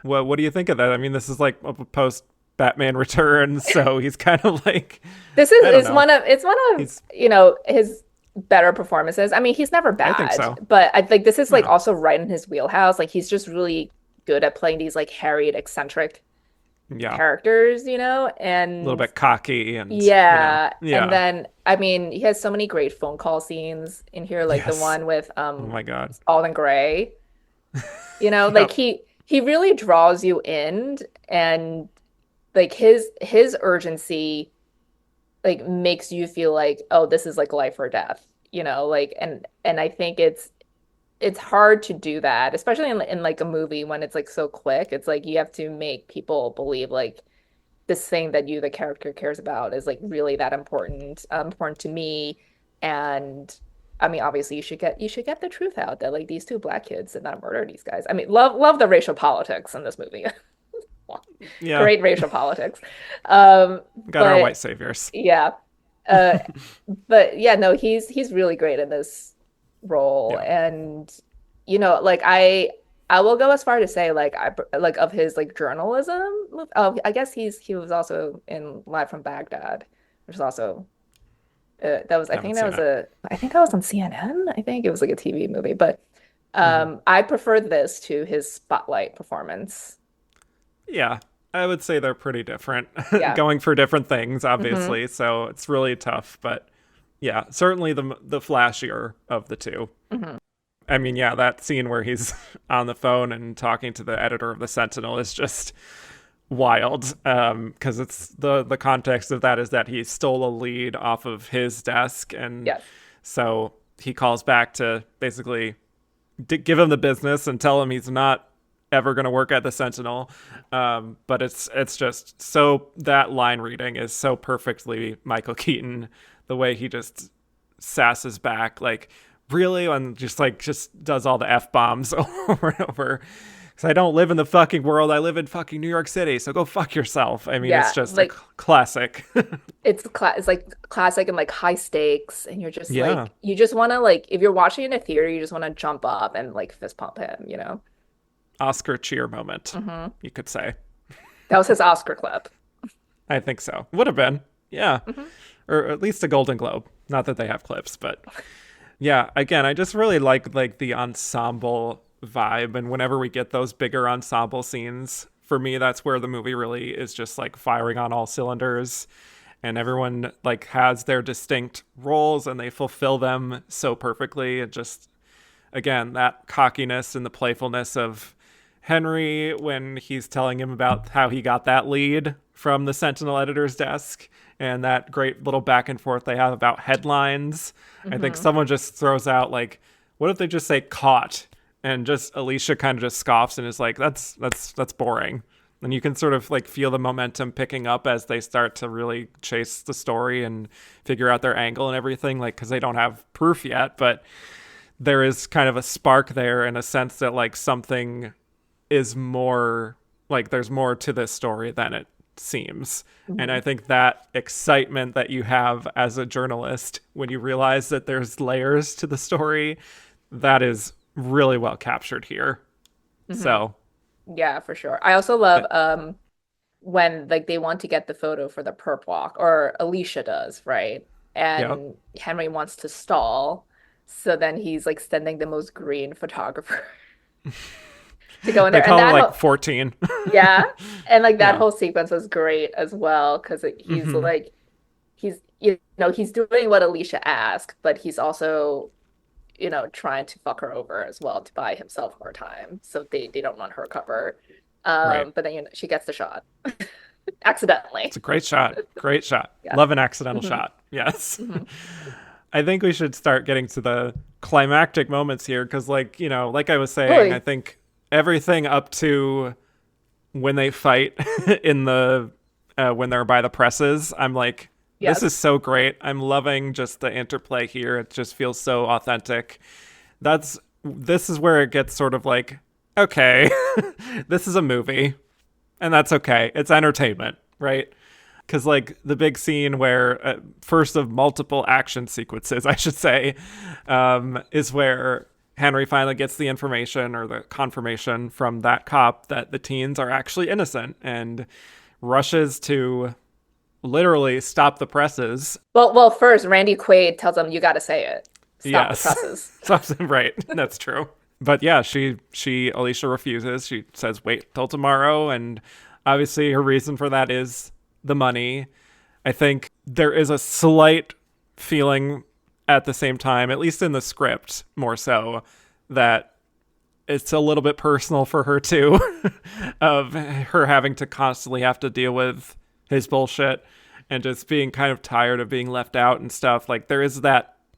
Well, what do you think of that? I mean, this is like a post Batman Returns, so he's kind of like, This I don't is know. one of He's, you know his better performances. I mean, he's never I think bad, so. but I think this is like Yeah, also right in his wheelhouse. Like he's just really good at playing these like harried, eccentric Yeah. characters, A little and bit cocky and, yeah. And yeah. then, I mean, he has so many great phone call scenes in here, like the Yes. one with Oh my God. Spalding Gray. Like Yep. he really draws you in, and like his urgency like makes you feel like, oh, this is like life or death, like, and I think it's hard to do that, especially in like a movie when it's like so quick. It's like you have to make people believe like this thing that the character cares about is like really that important to me. And I mean, obviously you should get the truth out that like these two black kids did not murder these guys. I mean, love the racial politics in this movie. Yeah. Great racial politics. Um, Got our white but saviors. yeah. Uh, but yeah, no, he's really great in this role. Yeah. And like I will go as far to say like I like of his like journalism. Oh, I guess he was also in Live from Baghdad, which is also that was Haven't seen it. I think that was on CNN. I think it was like a TV movie, but Hmm. I prefer this to his Spotlight performance. Yeah. I would say they're pretty different, Yeah. going for different things, Hmm. obviously. So it's really tough. But yeah, certainly the flashier of the two. Hmm. I mean, yeah, that scene where he's on the phone and talking to the editor of the Sentinel is just wild. Because it's the context of that is that he stole a lead off of his desk, and Yes. so he calls back to basically give him the business and tell him he's not ever going to work at the Sentinel. But it's just so that line reading is so perfectly Michael Keaton, the way he just sasses back like really and just does all the F bombs over and over. Because I don't live in the fucking world. I live in fucking New York City. So go fuck yourself. I mean, it's Yeah. just a Like classic. it's like classic and like high stakes, and you're just Yeah. like you just want to like if you're watching in a theater, you just want to jump up and like fist pump him. Oscar cheer moment, Hmm. you could say. That was his Oscar clip. I think so. Would have been. Yeah. Hmm. Or at least a Golden Globe. Not that they have clips, but yeah, again, I just really like the ensemble vibe, and whenever we get those bigger ensemble scenes, for me that's where the movie really is just like firing on all cylinders, and everyone like has their distinct roles and they fulfill them so perfectly. It just again, that cockiness and the playfulness of Henry when he's telling him about how he got that lead from the Sentinel editor's desk, and that great little back and forth they have about headlines. I think Hmm. someone just throws out like, what if they just say caught? And just Alicia kind of just scoffs and is like, that's boring. And you can sort of like feel the momentum picking up as they start to really chase the story and figure out their angle and everything, like because they don't have proof yet, but there is kind of a spark there in a sense that like something is more like there's more to this story than it seems. And I Hmm. think that excitement that you have as a journalist when you realize that there's layers to the story, that is really well captured here. Hmm. So, Yeah, for sure. I also love but when like they want to get the photo for the perp walk, or Alicia does, right? yeah, And Henry wants to stall, so then he's like sending the most green photographer to go in they there. And call her that like whole, 14. yeah, and like that Yeah. whole sequence was great as well because he's Hmm. like he's doing what Alicia asked, but he's also trying to fuck her over as well to buy himself more time. So they don't want her cover. Right. But then she gets the shot accidentally. It's a great shot. Great shot. Yeah. Love an accidental Hmm. shot. Yes. Hmm. I think we should start getting to the climactic moments here because, like, like I was saying, I Really? think everything up to when they fight in the when they're by the presses, I'm like, this is Yes. so great. I'm loving just the interplay here. It just feels so authentic. This is where it gets sort of like, okay, this is a movie, and that's okay. It's entertainment, right? Because like the big scene where first of multiple action sequences I should say is where Henry finally gets the information or the confirmation from that cop that the teens are actually innocent and rushes to literally stop the presses. Well, first Randy Quaid tells him you got to say it. Stop the Yes. presses. Right, that's true. But yeah, she Alicia refuses. She says wait till tomorrow, and Obviously, her reason for that is the money. I think there is a slight feeling at the same time, at least in the script more so, that it's a little bit personal for her too, of her having to constantly have to deal with his bullshit and just being kind of tired of being left out and stuff. Like there is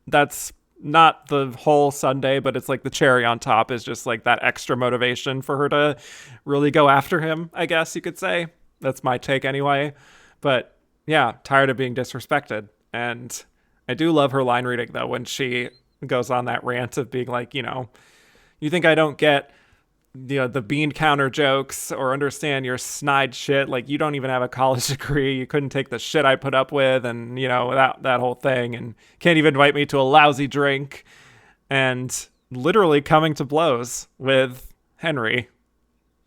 that's not the whole Sunday, but it's like the cherry on top is just like that extra motivation for her to really go after him, I guess you could say. That's my take anyway. But yeah, tired of being disrespected. And I do love her line reading though, when she goes on that rant of being like, you think I don't get the bean counter jokes or understand your snide shit? Like you don't even have a college degree. You couldn't take the shit I put up with, and that whole thing, and can't even invite me to a lousy drink, and literally coming to blows with Henry,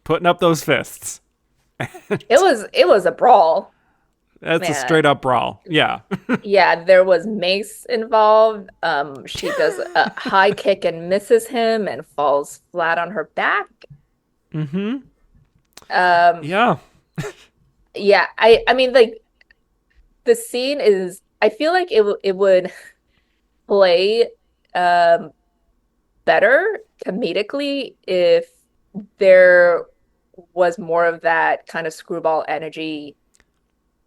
putting up those fists. It was a brawl. That's a straight up brawl. Yeah. Yeah, there was mace involved. She does a high kick and misses him and falls flat on her back. Mm-hmm. Yeah. Yeah, I mean, like, the scene is, I feel like it would play better comedically if there was more of that kind of screwball energy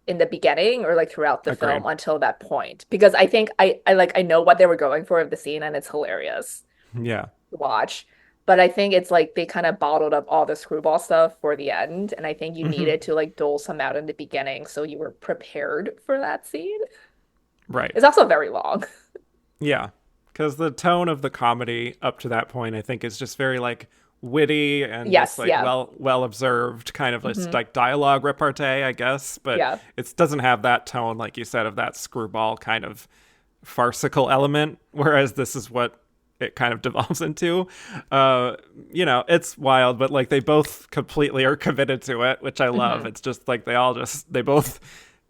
in the beginning or like throughout the film until that point, because I think I know what they were going for of the scene, and it's hilarious to watch, but I think it's like they kind of bottled up all the screwball stuff for the end, and I think you needed to like dole some out in the beginning so you were prepared for that scene. Right. It's also very long. Yeah, because the tone of the comedy up to that point I think is just very like witty and just like well observed, kind of like dialogue repartee, I guess, but it doesn't have that tone, like you said, of that screwball kind of farcical element, whereas this is what it kind of devolves into. It's wild, but like they both completely are committed to it, which I love. It's just like they both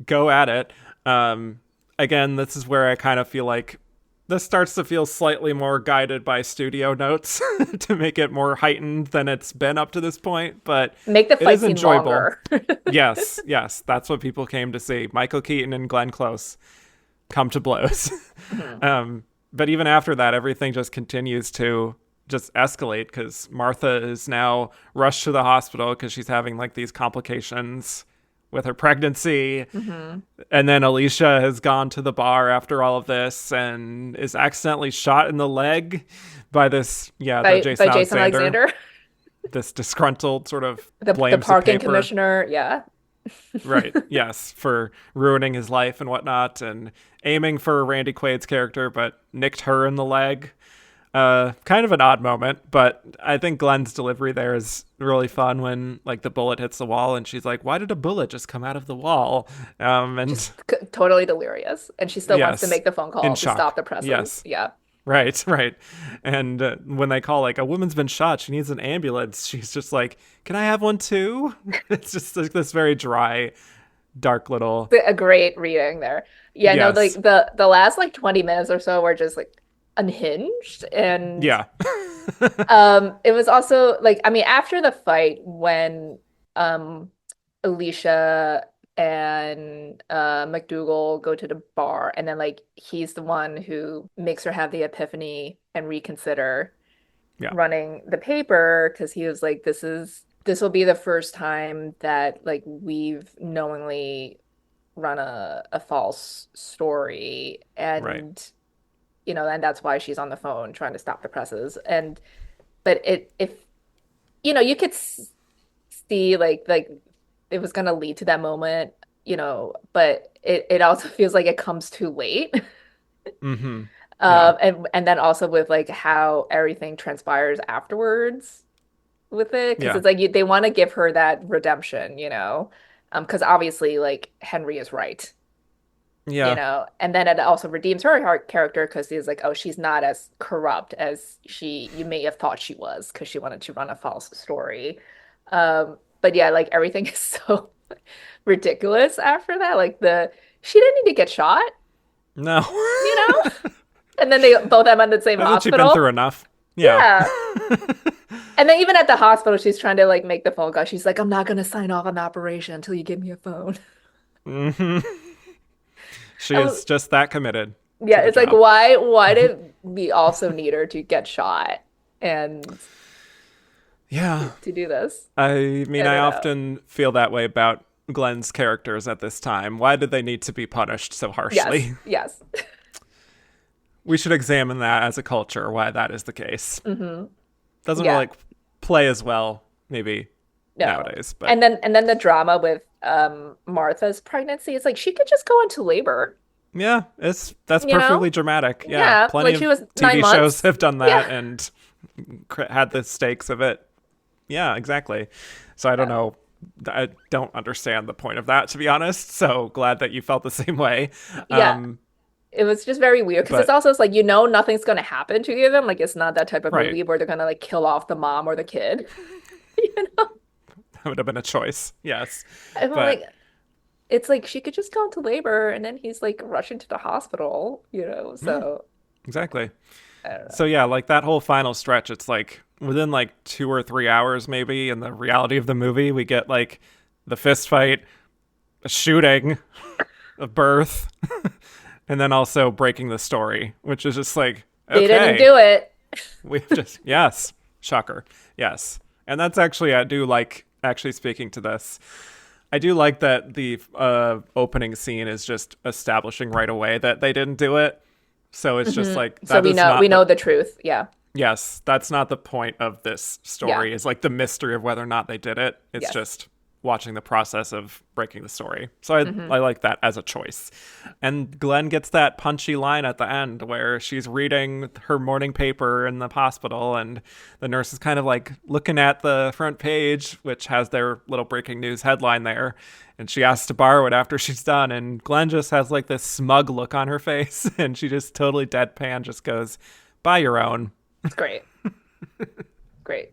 go at it. Again, this is where I kind of feel like this starts to feel slightly more guided by studio notes to make it more heightened than it's been up to this point, but make the fight scene longer. Yes, that's what people came to see. Michael Keaton and Glenn Close come to blows. But even after that, everything just continues to just escalate because Martha is now rushed to the hospital because she's having like these complications with her pregnancy. And then Alicia has gone to the bar after all of this and is accidentally shot in the leg by this, by Jason Alexander. This disgruntled sort of the parking commissioner. Right. Yes. For ruining his life and whatnot, and aiming for Randy Quaid's character, but nicked her in the leg. Kind of an odd moment, but I think Glenn's delivery there is really fun when like the bullet hits the wall and she's like, why did a bullet just come out of the wall? And just totally delirious. And she still wants to make the phone call to stop the presses. Yes. Yeah. Right. And when they call like a woman's been shot, she needs an ambulance, she's just like, can I have one too? It's just like this very dry, dark little. A great reading there. Yeah. Yes. No, like the last like 20 minutes or so were just like unhinged, and it was also like, I mean, after the fight when Alicia and McDougal go to the bar, and then like he's the one who makes her have the epiphany and reconsider running the paper, because he was like, this will be the first time that like we've knowingly run a false story, and and that's why she's on the phone trying to stop the presses. But if you could see like it was going to lead to that moment, but it also feels like it comes too late. And then also with like how everything transpires afterwards with it, because it's like they want to give her that redemption, because obviously like Henry is right. And then it also redeems her character, because he's like, oh, she's not as corrupt as you may have thought she was, because she wanted to run a false story. But yeah, like everything is so ridiculous after that. Like she didn't need to get shot. No. And then they both have on the same hospital. She's been through enough. Yeah. Yeah. And then even at the hospital, she's trying to like make the phone call. She's like, I'm not gonna sign off on the operation until you give me a phone. Hmm. She And is just that committed yeah, to the it's like job. why did we also need her to get shot and Yeah. to do this? I mean, I I don't know. often feel that way about Glenn's characters at this time. Why did they need to be punished so Yes, harshly? yes. We should examine that as a culture, why that is the case. Hmm. Doesn't Yeah. really play as well, maybe No. nowadays, but And then the drama with Martha's pregnancy, it's like she could just go into labor, yeah, that's you know? perfectly dramatic. Yeah, Yeah, plenty like she of was nine TV shows months. have done Yeah. that and had the stakes of it. Yeah, exactly. So I don't know. I don't understand the point of that, to be honest. So glad that you felt the same way. Yeah. Um, It was just very weird because but it's like nothing's gonna happen to either of them. Like it's not that type of right, movie where they're gonna like kill off the mom or the kid. You know? that would have been a choice. Yes, I'm but like it's like she could just go into labor and then he's like rushing to the hospital, you know. yeah, So exactly. I don't know. So yeah, like that whole final stretch, it's like within like 2 or 3 hours, maybe. In the reality of the movie, we get like the fist fight, a shooting, a birth, and then also breaking the story, which is just like, They didn't okay, do it. we've just, yes, shocker, yes. And that's actually, I do like, actually speaking to this, I do like that the opening scene is just establishing right away that they didn't do it. So it's just like, So that is we not know the, the truth. Yeah. yes, that's not the point of this Yeah. story, is like the mystery of whether or not they did it. It's Yes. just watching the process of breaking the story. So I like that as a choice. And Glenn gets that punchy line at the end where she's reading her morning paper in the hospital and the nurse is kind of like looking at the front page, which has their little breaking news headline there. And she asks to borrow it after she's done. And Glenn just has like this smug look on her face and she just totally deadpan just goes, buy your own. It's great.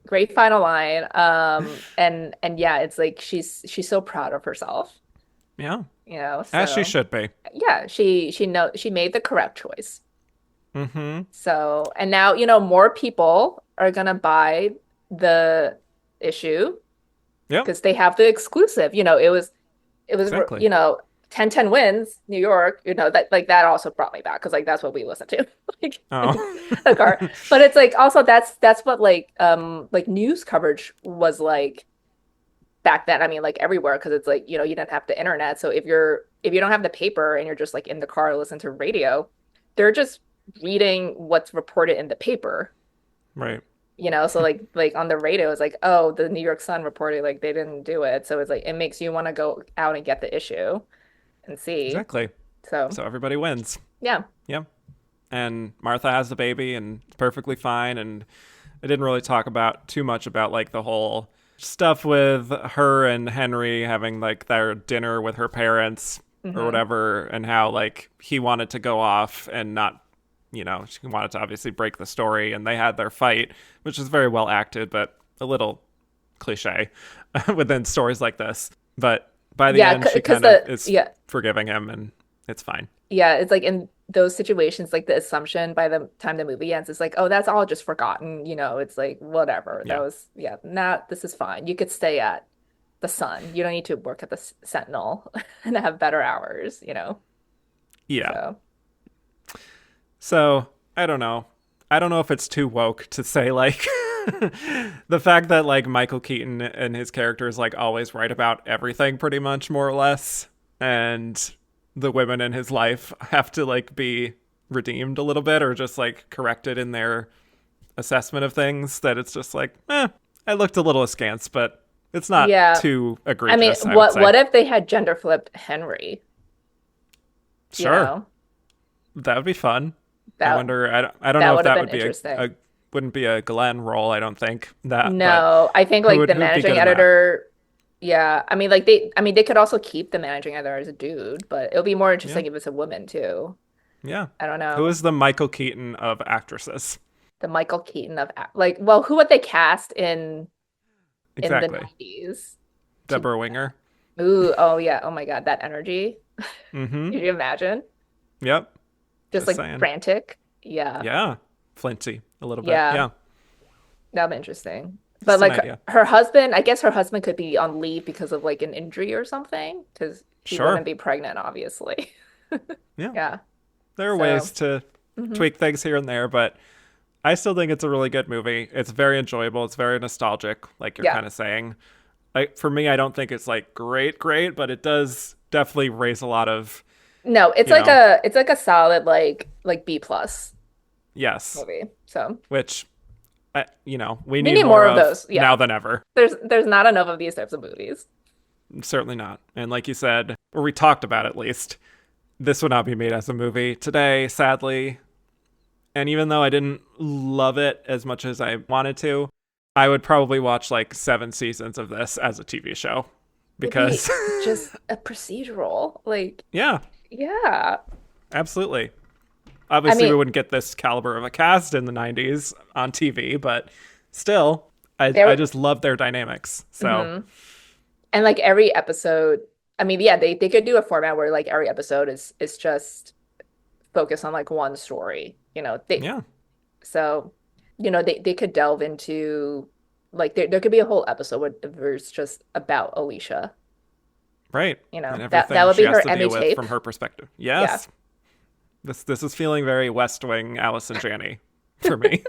Great final line. And yeah, it's like she's so proud of herself, Yeah. you know. As she So should be. yeah, she made the correct choice. Mm-hmm. So and now, more people are gonna buy the issue Yep. because they have the exclusive. It was Exactly. 10-10 wins, New York, that like that also brought me back because like that's what we listen to like in Oh. the car. But it's like also that's what like news coverage was like back then. I mean, like everywhere because it's like, you didn't have the internet. So if you don't have the paper and you're just like in the car listening to radio, they're just reading what's reported in the paper. Right. So like on the radio it's like, oh, the New York Sun reported like they didn't do it. So it's like it makes you want to go out and get the issue and see. Exactly. So So everybody wins. yeah. Yep. And Martha has the baby and it's perfectly fine. And I didn't really talk about too much about like the whole stuff with her and Henry having like their dinner with her parents or Hmm. whatever, and how like he wanted to go off and not, she wanted to obviously break the story and they had their fight, which is very well acted, but a little cliche within stories like this. But by the Yeah, end, she because kind of is yeah, forgiving him and it's fine. yeah, it's like in those situations, like the assumption by the time the movie ends is like, oh, that's all just forgotten. It's like whatever. That Yeah. was yeah, not this is fine. You could stay at the Sun. You don't need to work at the Sentinel and have better hours. Yeah. So So I don't know. I don't know if it's too woke to say like the fact that like Michael Keaton and his character is like always right about everything pretty much more or less, and the women in his life have to like be redeemed a little bit or just like corrected in their assessment of things, that it's just like, I looked a little askance, but it's not yeah. too I mean, egregious, I would say. what if they had gender flipped Henry? You Sure. know, That would be fun. I that wonder. I don't that know if would have that been would be interesting. wouldn't be a Glenn role. I don't think that. But No, I think who like would the who'd be good managing in that? editor, yeah. I mean they could also keep the managing editor as a dude, but it'll be more Yeah, interesting if it's a woman too. yeah. I don't Who know. is the Michael Keaton of actresses? The Michael Keaton of like, well, who would they cast in the Exactly. 90s to Deborah Winger. ooh, oh yeah, oh my God, that energy. Mm-hmm. Could you imagine? Yep. Just Just like saying. frantic. Yeah. Yeah. Flinty a little bit. Yeah. Yeah. That'd be interesting. But Just an like idea. her husband, I guess her husband could be on leave because of like an injury or something, because he wouldn't Sure. be pregnant, obviously. Yeah. Yeah. There are So, ways to hmm tweak things here and there, but I still think it's a really good movie. It's very enjoyable. It's very nostalgic, like you're yeah. kind of saying. For me, I don't think it's like great, but it does definitely raise a lot of, No, you know, it's like a solid like B plus yes, movie. So which, we we need need more more of of those. Yeah. now than ever. There's not enough of these types of movies. Certainly not. And like you said, or we talked about at least, this would not be made as a movie today, sadly. And even though I didn't love it as much as I wanted to, I would probably watch like 7 seasons of this as a TV show It'd be because, just a procedural. Like, yeah, yeah. absolutely. I Obviously, we mean, wouldn't get this caliber of a cast in the 90s on TV, but still, I there just love their dynamics. So, mhm. And like every episode, I mean, yeah, they could do a format where like every episode is just focused on like one story. yeah, So, they could delve into like there could be a whole episode where it's just about Alicia. right. And That everything would she be has her to Emmy deal with tape. from her perspective. Yeah. Yes. This is feeling very West Wing Alice and Janney for me,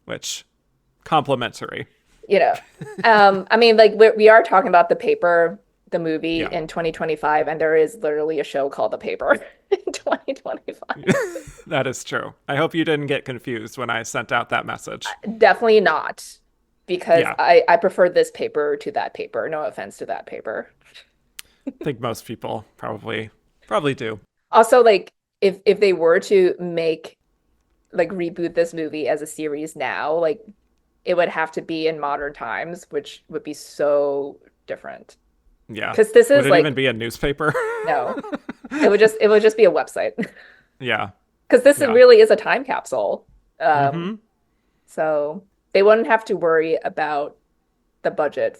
which complimentary. You know, I mean, like we are talking about The Paper, the movie Yeah. in 2025, and there is literally a show called The Paper in 2025. That is true. I hope you didn't get confused when I sent out that message. Definitely not, because Yeah, I prefer this paper to that paper. No offense to that paper. I think most people probably do. Also, like if they were to make like reboot this movie as a series now, like it would have to be in modern times, which would be so different. Yeah. Because this Would is it even like be a newspaper? no, it would just be a website. Yeah. Because this Yeah. really is a time capsule. Mm-hmm. So they wouldn't have to worry about the budget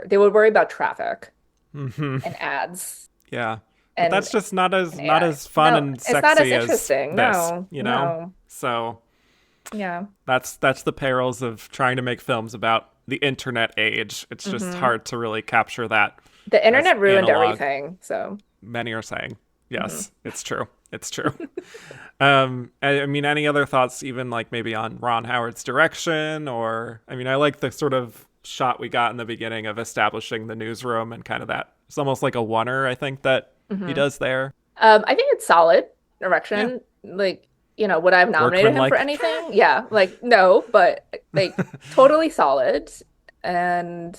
they would worry about traffic Mm-hmm. and ads Yeah. But and that's just not as and AI. fun No, and it's not as sexy as interesting. this, No, you know? no. So Yeah. that's the perils of trying to make films about the internet age. It's just hmm hard to really capture that The as internet ruined analog. everything. So, Many are saying. mhm. Yes, it's true. It's true. I mean, any other thoughts, even like maybe on Ron Howard's direction, or I mean, I like the sort of shot we got in the beginning of establishing the newsroom and kind of that. It's almost like a oneer, I think, that he hmm does there. I think it's solid Yeah, direction. Like, would I have nominated workman him for like. anything? Yeah, like no, but like totally solid. And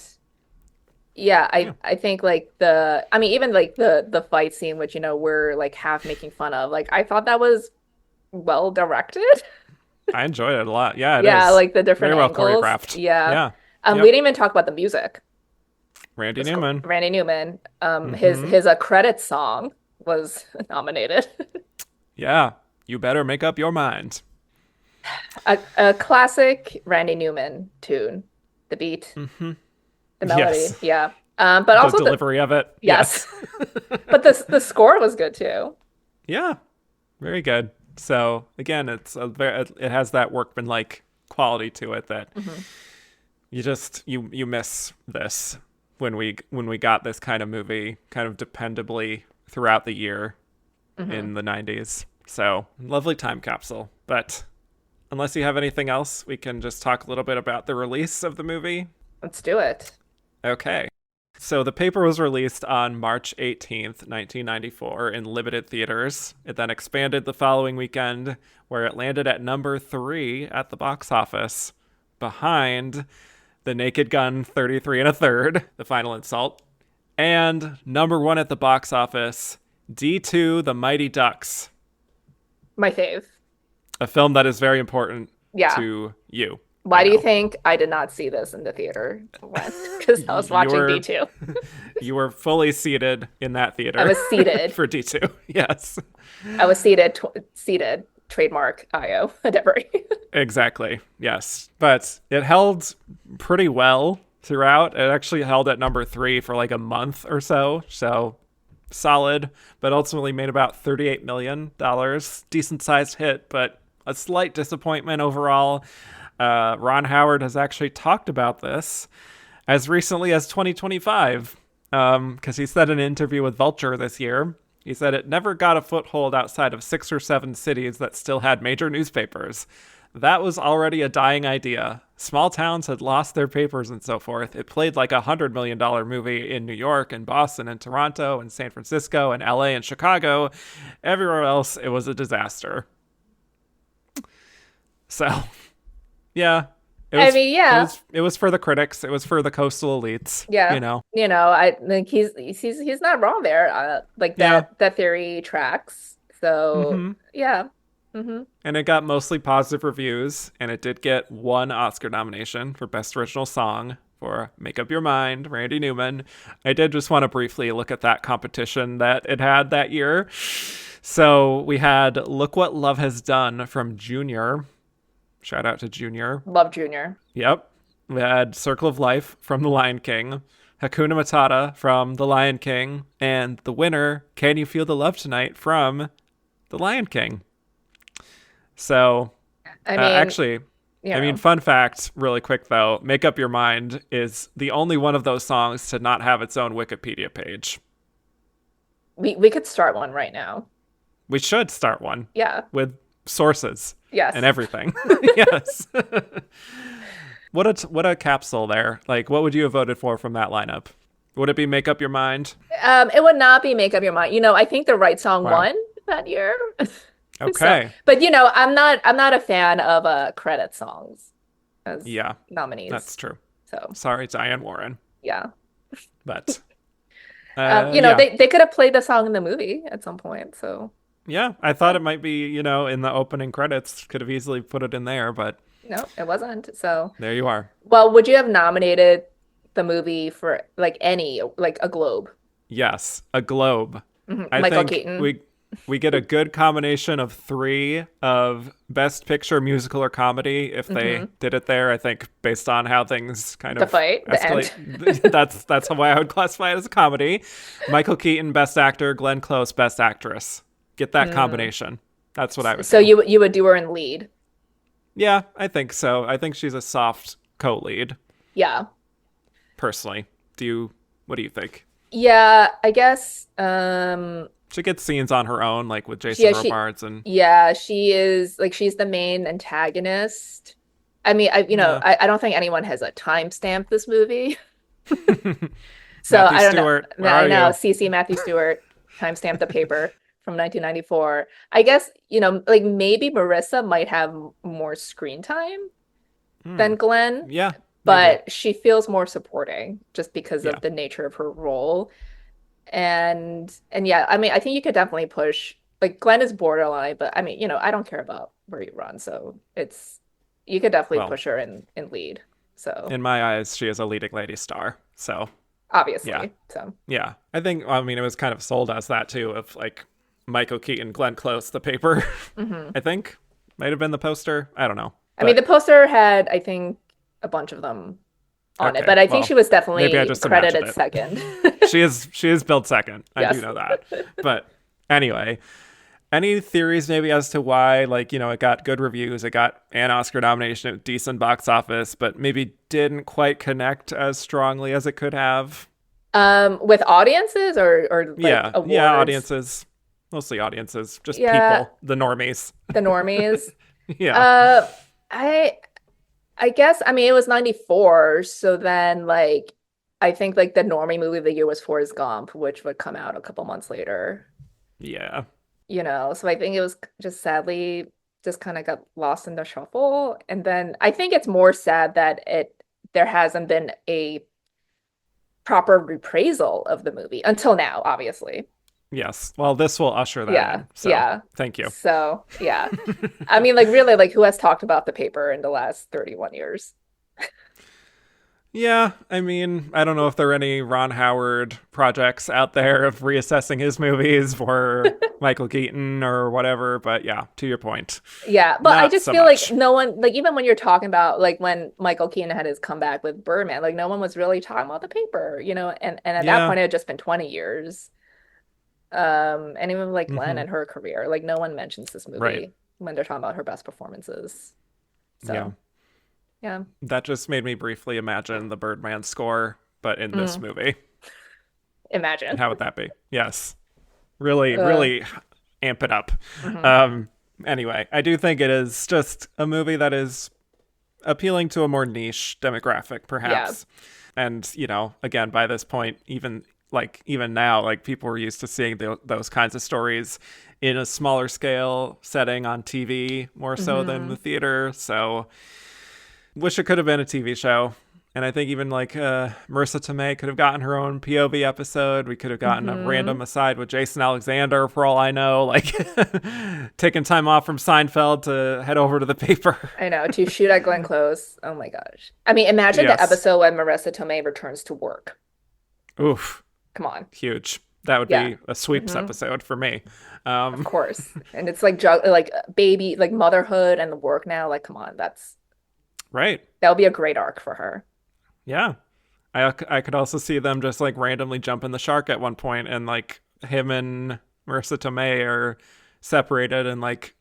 yeah, Yeah, I think like I mean even like the fight scene which we're like half making fun of. Like I thought that was well directed. I enjoyed it a lot. Yeah, it Yeah, is like the different very well angles. choreographed. Yeah. Yeah. We Yep. didn't even talk about the music. Randy Newman. Randy Newman. His Hmm. his credits song was nominated. Yeah. You better make up your mind. A classic Randy Newman tune. The beat, Hmm. the melody. Yes. Yeah. But The also delivery of it. yes. Yes. But the score was good too. Yeah. Very good. So again, it has that workmanlike quality to it that hmm you miss this when we got this kind of movie kind of dependably throughout the year hmm in the 90s. So lovely time capsule. But unless you have anything else, we can just talk a little bit about the release of the movie. Let's do it. Okay. So the paper was released on March 18th, 1994 in limited theaters. It then expanded the following weekend where it landed at number 3 at the box office behind The Naked Gun 33 and a Third, The Final Insult, and number 1 at the box office, D2 The Mighty Ducks, My fave. a film that is very important Yeah. to you. Why I do you know. think I did not see this in the theater? Because I was watching You're D2. you were fully seated in that I theater was seated. for D2. Yes. I was seated. Trademark IO. Whatever. Exactly. Yes. But it held pretty well throughout. It actually held at number 3 for like a month or so. So solid, but ultimately made about $38 million. Decent sized hit, but a slight disappointment overall. Ron Howard has actually talked about this as recently as 2025, because he said in an interview with Vulture this year, he said it never got a foothold outside of 6 or 7 cities that still had major newspapers. That was already a dying idea. Small towns had lost their papers and so forth. It played like $100 million movie in New York and Boston and Toronto and San Francisco and LA and Chicago. Everywhere else, it was a disaster. So, yeah. It was for the critics. It was for the coastal elites. Yeah. I think he's not wrong there. That theory tracks. So, yeah. Mm-hmm. And it got mostly positive reviews, and it did get 1 Oscar nomination for Best Original Song for Make Up Your Mind, Randy Newman. I did just want to briefly look at that competition that it had that year. So we had Look What Love Has Done from Junior. Shout out to Junior. Love Junior. Yep. We had Circle of Life from The Lion King, Hakuna Matata from The Lion King, and the winner, Can You Feel the Love Tonight from The Lion King. So, fun fact, really quick though, Make Up Your Mind is the only one of those songs to not have its own Wikipedia page. We could start one right now. We should start one. Yeah. With sources. Yes. And everything. Yes. What a capsule there. Like, what would you have voted for from that lineup? Would it be Make Up Your Mind? It would not be Make Up Your Mind. I think the right song won that year. Okay. But I'm not a fan of credit songs as nominees. That's true. So sorry, Diane Warren. Yeah. But they could have played the song in the movie at some point. So yeah, I thought it might be, in the opening credits. Could have easily put it in there, but no, it wasn't. So there you are. Well, would you have nominated the movie for a Globe? Yes, a Globe. Mm-hmm. Michael Keaton. We get a good combination of 3 of Best Picture, musical, or comedy if they did it there. I think based on how things kind of the fight, escalate. The end. that's why I would classify it as a comedy. Michael Keaton, Best Actor. Glenn Close, Best Actress. Get that combination. That's what I would. So do. you would do her in lead. Yeah, I think so. I think she's a soft co-lead. Yeah. Personally, what do you think? Yeah, I guess. She gets scenes on her own, like with Jason Robards and. Yeah, she is she's the main antagonist. I mean, I don't think anyone has a timestamp this movie. So Matthew I don't Stewart, know. I know. CC Matthew Stewart timestamped the paper from 1994. I guess maybe Marissa might have more screen time than Glenn. Yeah. But she feels more supporting just because of the nature of her role. And yeah, I think you could definitely push, Glenn is borderline, but I don't care about where you run. So you could definitely push her in lead. So in my eyes, she is a leading lady star. So obviously. Yeah. So yeah, I think, it was kind of sold as that too, of Michael Keaton, Glenn Close, the paper. I think might have been the poster. I don't know. The poster had, I think, a bunch of them on it, but I think she was definitely credited second. She is billed second. I do know that. But anyway, any theories maybe as to why, it got good reviews, it got an Oscar nomination, decent box office, but maybe didn't quite connect as strongly as it could have? With audiences or awards? Yeah, audiences. Mostly audiences, just people, the normies. The normies. Yeah. I guess, it was 94, so then, I think, the normie movie of the year was Forrest Gump, which would come out a couple months later. Yeah. So I think it was just sadly just kind of got lost in the shuffle. And then I think it's more sad that there hasn't been a proper reprisal of the movie until now, obviously. Yes. Well, this will usher that in. So, thank you. So, yeah. Really, who has talked about the paper in the last 31 years? Yeah. I don't know if there are any Ron Howard projects out there of reassessing his movies for Michael Keaton or whatever. But yeah, to your point. Yeah. But I just feel like no one, even when you're talking about, when Michael Keaton had his comeback with Birdman, no one was really talking about the paper, and at that point, it had just been 20 years. And even Glenn and her career, no one mentions this movie when they're talking about her best performances. So Yeah. That just made me briefly imagine the Birdman score, but in this movie. Imagine. How would that be? Yes. Really, Uh, really amp it up. mhm. Anyway, I do think it is just a movie that is appealing to a more niche demographic, Yeah. perhaps. And, again, by this point, even now, like people were used to seeing those kinds of stories in a smaller scale setting on TV more so than the theater. So wish it could have been a TV show. And I think even like Marissa Tomei could have gotten her own POV episode. We could have gotten a random aside with Jason Alexander, for all I know, like taking time off from Seinfeld to head over to the paper. I know, to shoot at Glenn Close. Oh my gosh. I mean, imagine the Yes. episode when Marissa Tomei returns to work. Oof. Come on. Huge. That would Yeah. be a sweeps episode for me. Of course. And it's like baby, like motherhood and the work now. Like, come on, Right. that would be a great arc for her. Yeah. I could also see them just like randomly jumping the shark at one point, and like him and Marissa Tomei are separated, and like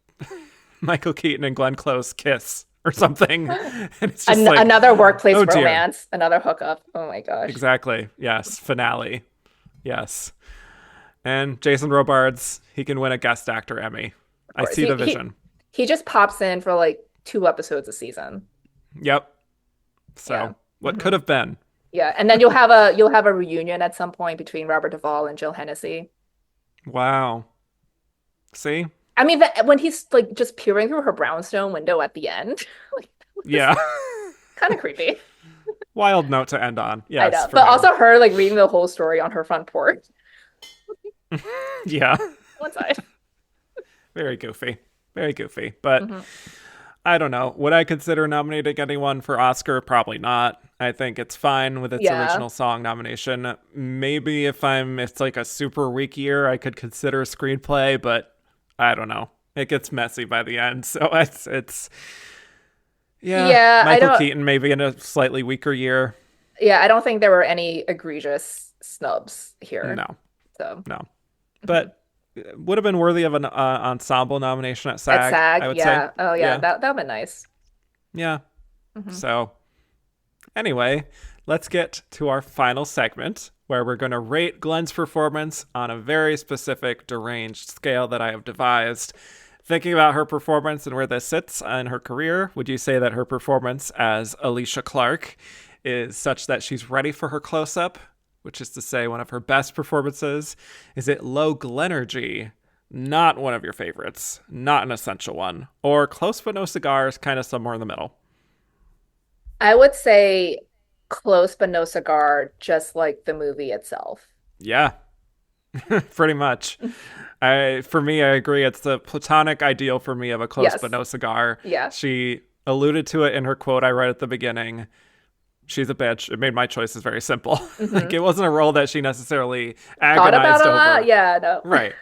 Michael Keaton and Glenn Close kiss or something. And it's just like Another workplace oh, dear. romance, another hookup. Oh my gosh. Exactly. Yes. Finale. Yes. And Jason Robards, he can win a guest actor Emmy. I see the vision. He just pops in for like 2 episodes a season. Yep. So Yeah. what could have been? Yeah, and then you'll have a reunion at some point between Robert Duvall and Jill Hennessy. Wow. See? I mean, when he's like just peering through her brownstone window at the end, like, Yeah. kind of creepy. Wild note to end on. Yes. I know, but also her like reading the whole story on her front porch. Yeah. One side. Very goofy. Very goofy. But I don't know. Would I consider nominating anyone for Oscar? Probably not. I think it's fine with its original song nomination. Maybe if it's like a super weak year, I could consider a screenplay, but I don't know. It gets messy by the end. So it's Michael Keaton maybe in a slightly weaker year. Yeah, I don't think there were any egregious snubs here. No. But would have been worthy of an ensemble nomination at SAG. I would say. Oh yeah, that would be nice. Yeah. So anyway, let's get to our final segment where we're going to rate Glenn's performance on a very specific deranged scale that I have devised. Thinking about her performance and where this sits in her career, would you say that her performance as Alicia Clark is such that she's ready for her close-up, which is to say one of her best performances? Is it low Glenergy, not one of your favorites, not an essential one, or close but no cigars, kind of somewhere in the middle? I would say close but no cigar, just like the movie itself. Yeah, pretty much. For me, I agree. It's the platonic ideal for me of a close but no cigar. Yeah. She alluded to it in her quote I read at the beginning. She's a bitch. It made my choices very simple. Like it wasn't a role that she necessarily agonized over. Lot? Yeah, no. Right.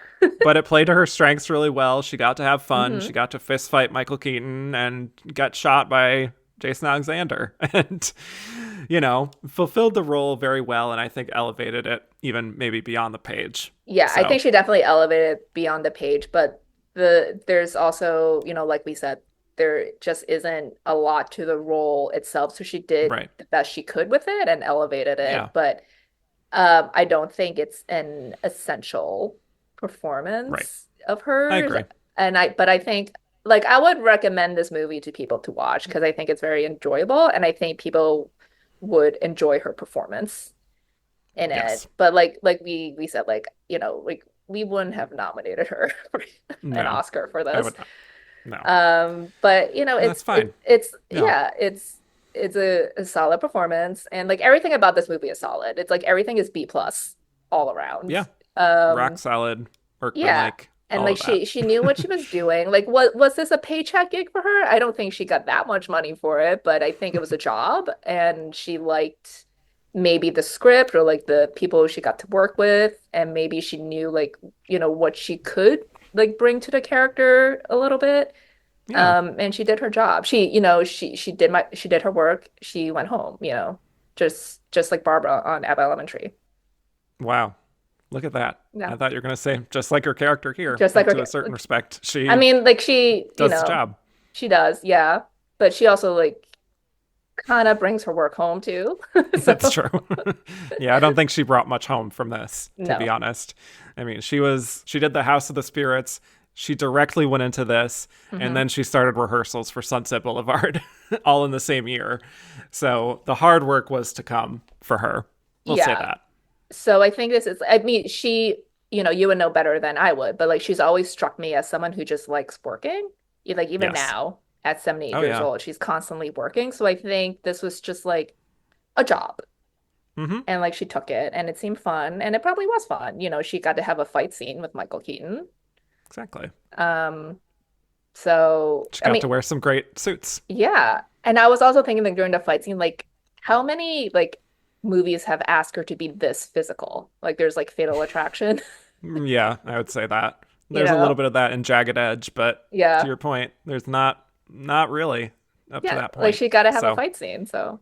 But it played to her strengths really well. She got to have fun. She got to fist fight Michael Keaton and got shot by Jason Alexander. And, fulfilled the role very well. And I think elevated it even maybe beyond the page. Yeah, so. I think she definitely elevated it beyond the page. But there's also, like we said, there just isn't a lot to the role itself. So she did the best she could with it and elevated it. Yeah. But I don't think it's an essential performance of hers. I agree. But I think I would recommend this movie to people to watch because I think it's very enjoyable and I think people would enjoy her performance in it. But like we said, we wouldn't have nominated her for an Oscar for this. No. But that's fine. It's a solid performance, and everything about this movie is solid. It's everything is B+ all around. Yeah. Rock solid. And she knew what she was doing. Was this a paycheck gig for her? I don't think she got that much money for it, but I think it was a job, and she liked maybe the script or the people she got to work with, and maybe she knew what she could bring to the character a little bit. And she did her job. She did her work. She went home, just like Barbara on Abbott Elementary. Wow. Look at that. Yeah. I thought you were going to say just like her character here. Just like to a certain respect. She she does the job. She does, yeah. But she also kind of brings her work home too. That's true. Yeah, I don't think she brought much home from this, to be No. honest. I mean, she did the House of the Spirits. She directly went into this, and then she started rehearsals for Sunset Boulevard all in the same year. So the hard work was to come for her. We'll say that. So I think I mean, you would know better than I would, but like she's always struck me as someone who just likes working. Like even Yes. now at 78 Oh, years yeah. old, she's constantly working. So I think this was just like a job. Mm-hmm. And like she took it and it seemed fun and it probably was fun. She got to have a fight scene with Michael Keaton. Exactly. Um, so She I got mean, to wear some great suits. yeah. And I was also thinking like during the fight scene, like how many like movies have asked her to be this physical? Like there's like Fatal Attraction, Yeah, I would say that. you There's a little know? bit of that in Jagged Edge, but to Yeah. your point, there's not really up to Yeah. that Like point. she got to have a So, fight scene. So,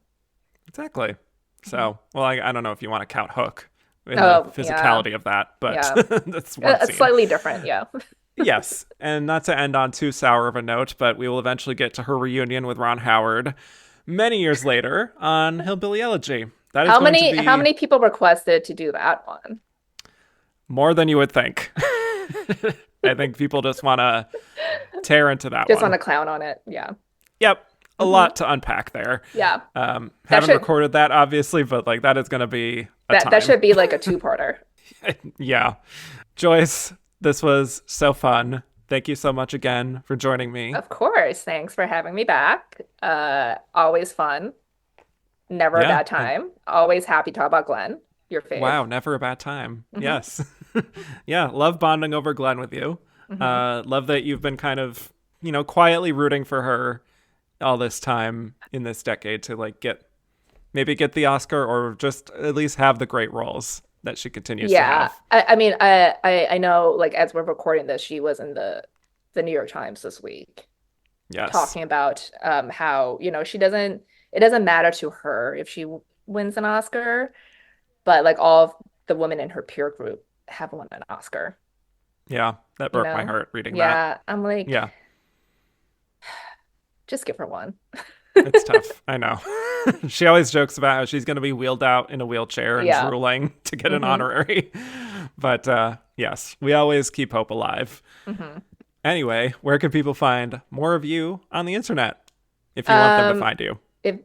exactly. So, well, I don't know if you want to count Hook in the oh, yeah. physicality of that, but Yeah. that's one It's scene. slightly different. Yeah. Yes, and not to end on too sour of a note, but we will eventually get to her reunion with Ron Howard many years later on Hillbilly Elegy. That is going to How be many people requested to do that one? more than you would think. I think people just want to tear into that Just one. want to clown on it. Yeah. Yep, a lot to unpack there. Yeah. Haven't should- recorded that, obviously, but like that is going to be a time. That should be like a two-parter. Yeah. Joyce, this was so fun. Thank you so much again for joining me. Of course. Thanks for having me back. Always fun. Never a Yeah, bad time. Always happy to talk about Glenn, your fave. Wow, never a bad time. Yes. Yeah, love bonding over Glenn with you. Love that you've been kind of, quietly rooting for her all this time in this decade to like get the Oscar or just at least have the great roles that she continues to Yeah. have. I mean, I know like as we're recording this, she was in the New York Times this week Yes. talking about how, it doesn't matter to her if she wins an Oscar, but like all of the women in her peer group have won an Oscar. Yeah, that broke my know? heart reading that. Yeah, I'm like, Yeah, just give her one. it's tough. I know. She always jokes about how she's going to be wheeled out in a wheelchair and Yeah. drooling to get an honorary. But yes, we always keep hope alive. Anyway, where can people find more of you on the internet if you want them to find you?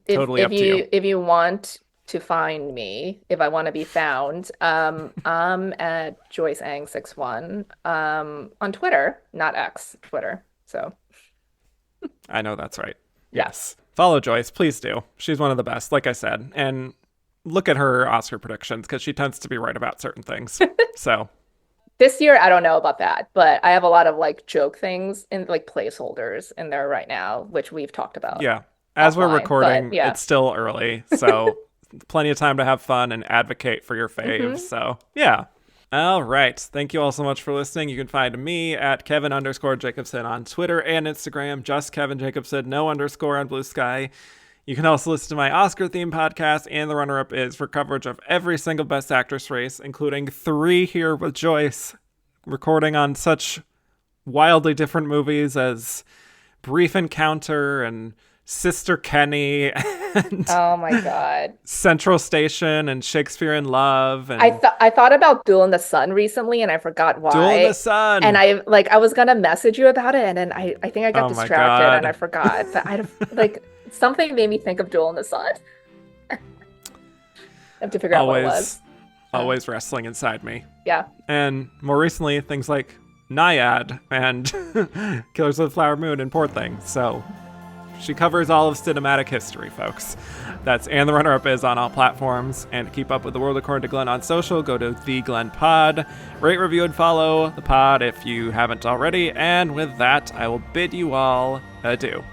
Totally up to you. If you want to find me, if I want to be found, I'm at Joyce Eng 61 on Twitter, not X, Twitter. So I know that's right. Yeah. Yes. Follow Joyce, please do. She's one of the best, like I said. And look at her Oscar predictions because she tends to be right about certain things. So, this year, I don't know about that, but I have a lot of like joke things and like placeholders in there right now, which we've talked about. yeah. As we're Offline, recording, but yeah. it's still early. So, plenty of time to have fun and advocate for your faves. So, yeah. All right. Thank you all so much for listening. You can find me at Kevin_Jacobsen on Twitter and Instagram. Just Kevin Jacobsen, no underscore on Blue Sky. You can also listen to my Oscar-themed podcast, and the runner-up is for coverage of every single Best Actress race, including 3 here with Joyce, recording on such wildly different movies as Brief Encounter and Sister Kenny and Oh my God. Central Station and Shakespeare in Love and I thought about Duel in the Sun recently and I forgot why. Duel in the Sun. And I was gonna message you about it and then I think I got Oh my distracted God. and I forgot. But I like something made me think of Duel in the Sun. I have to figure out what it was. Always wrestling inside me. Yeah. And more recently, things like Naiad and Killers of the Flower Moon and Poor Thing. So she covers all of cinematic history, folks. That's And the Runner-Up is on all platforms. And to keep up with the world according to Glenn on social, go to The Glenn Pod. Rate, review, and follow the pod if you haven't already. And with that, I will bid you all adieu.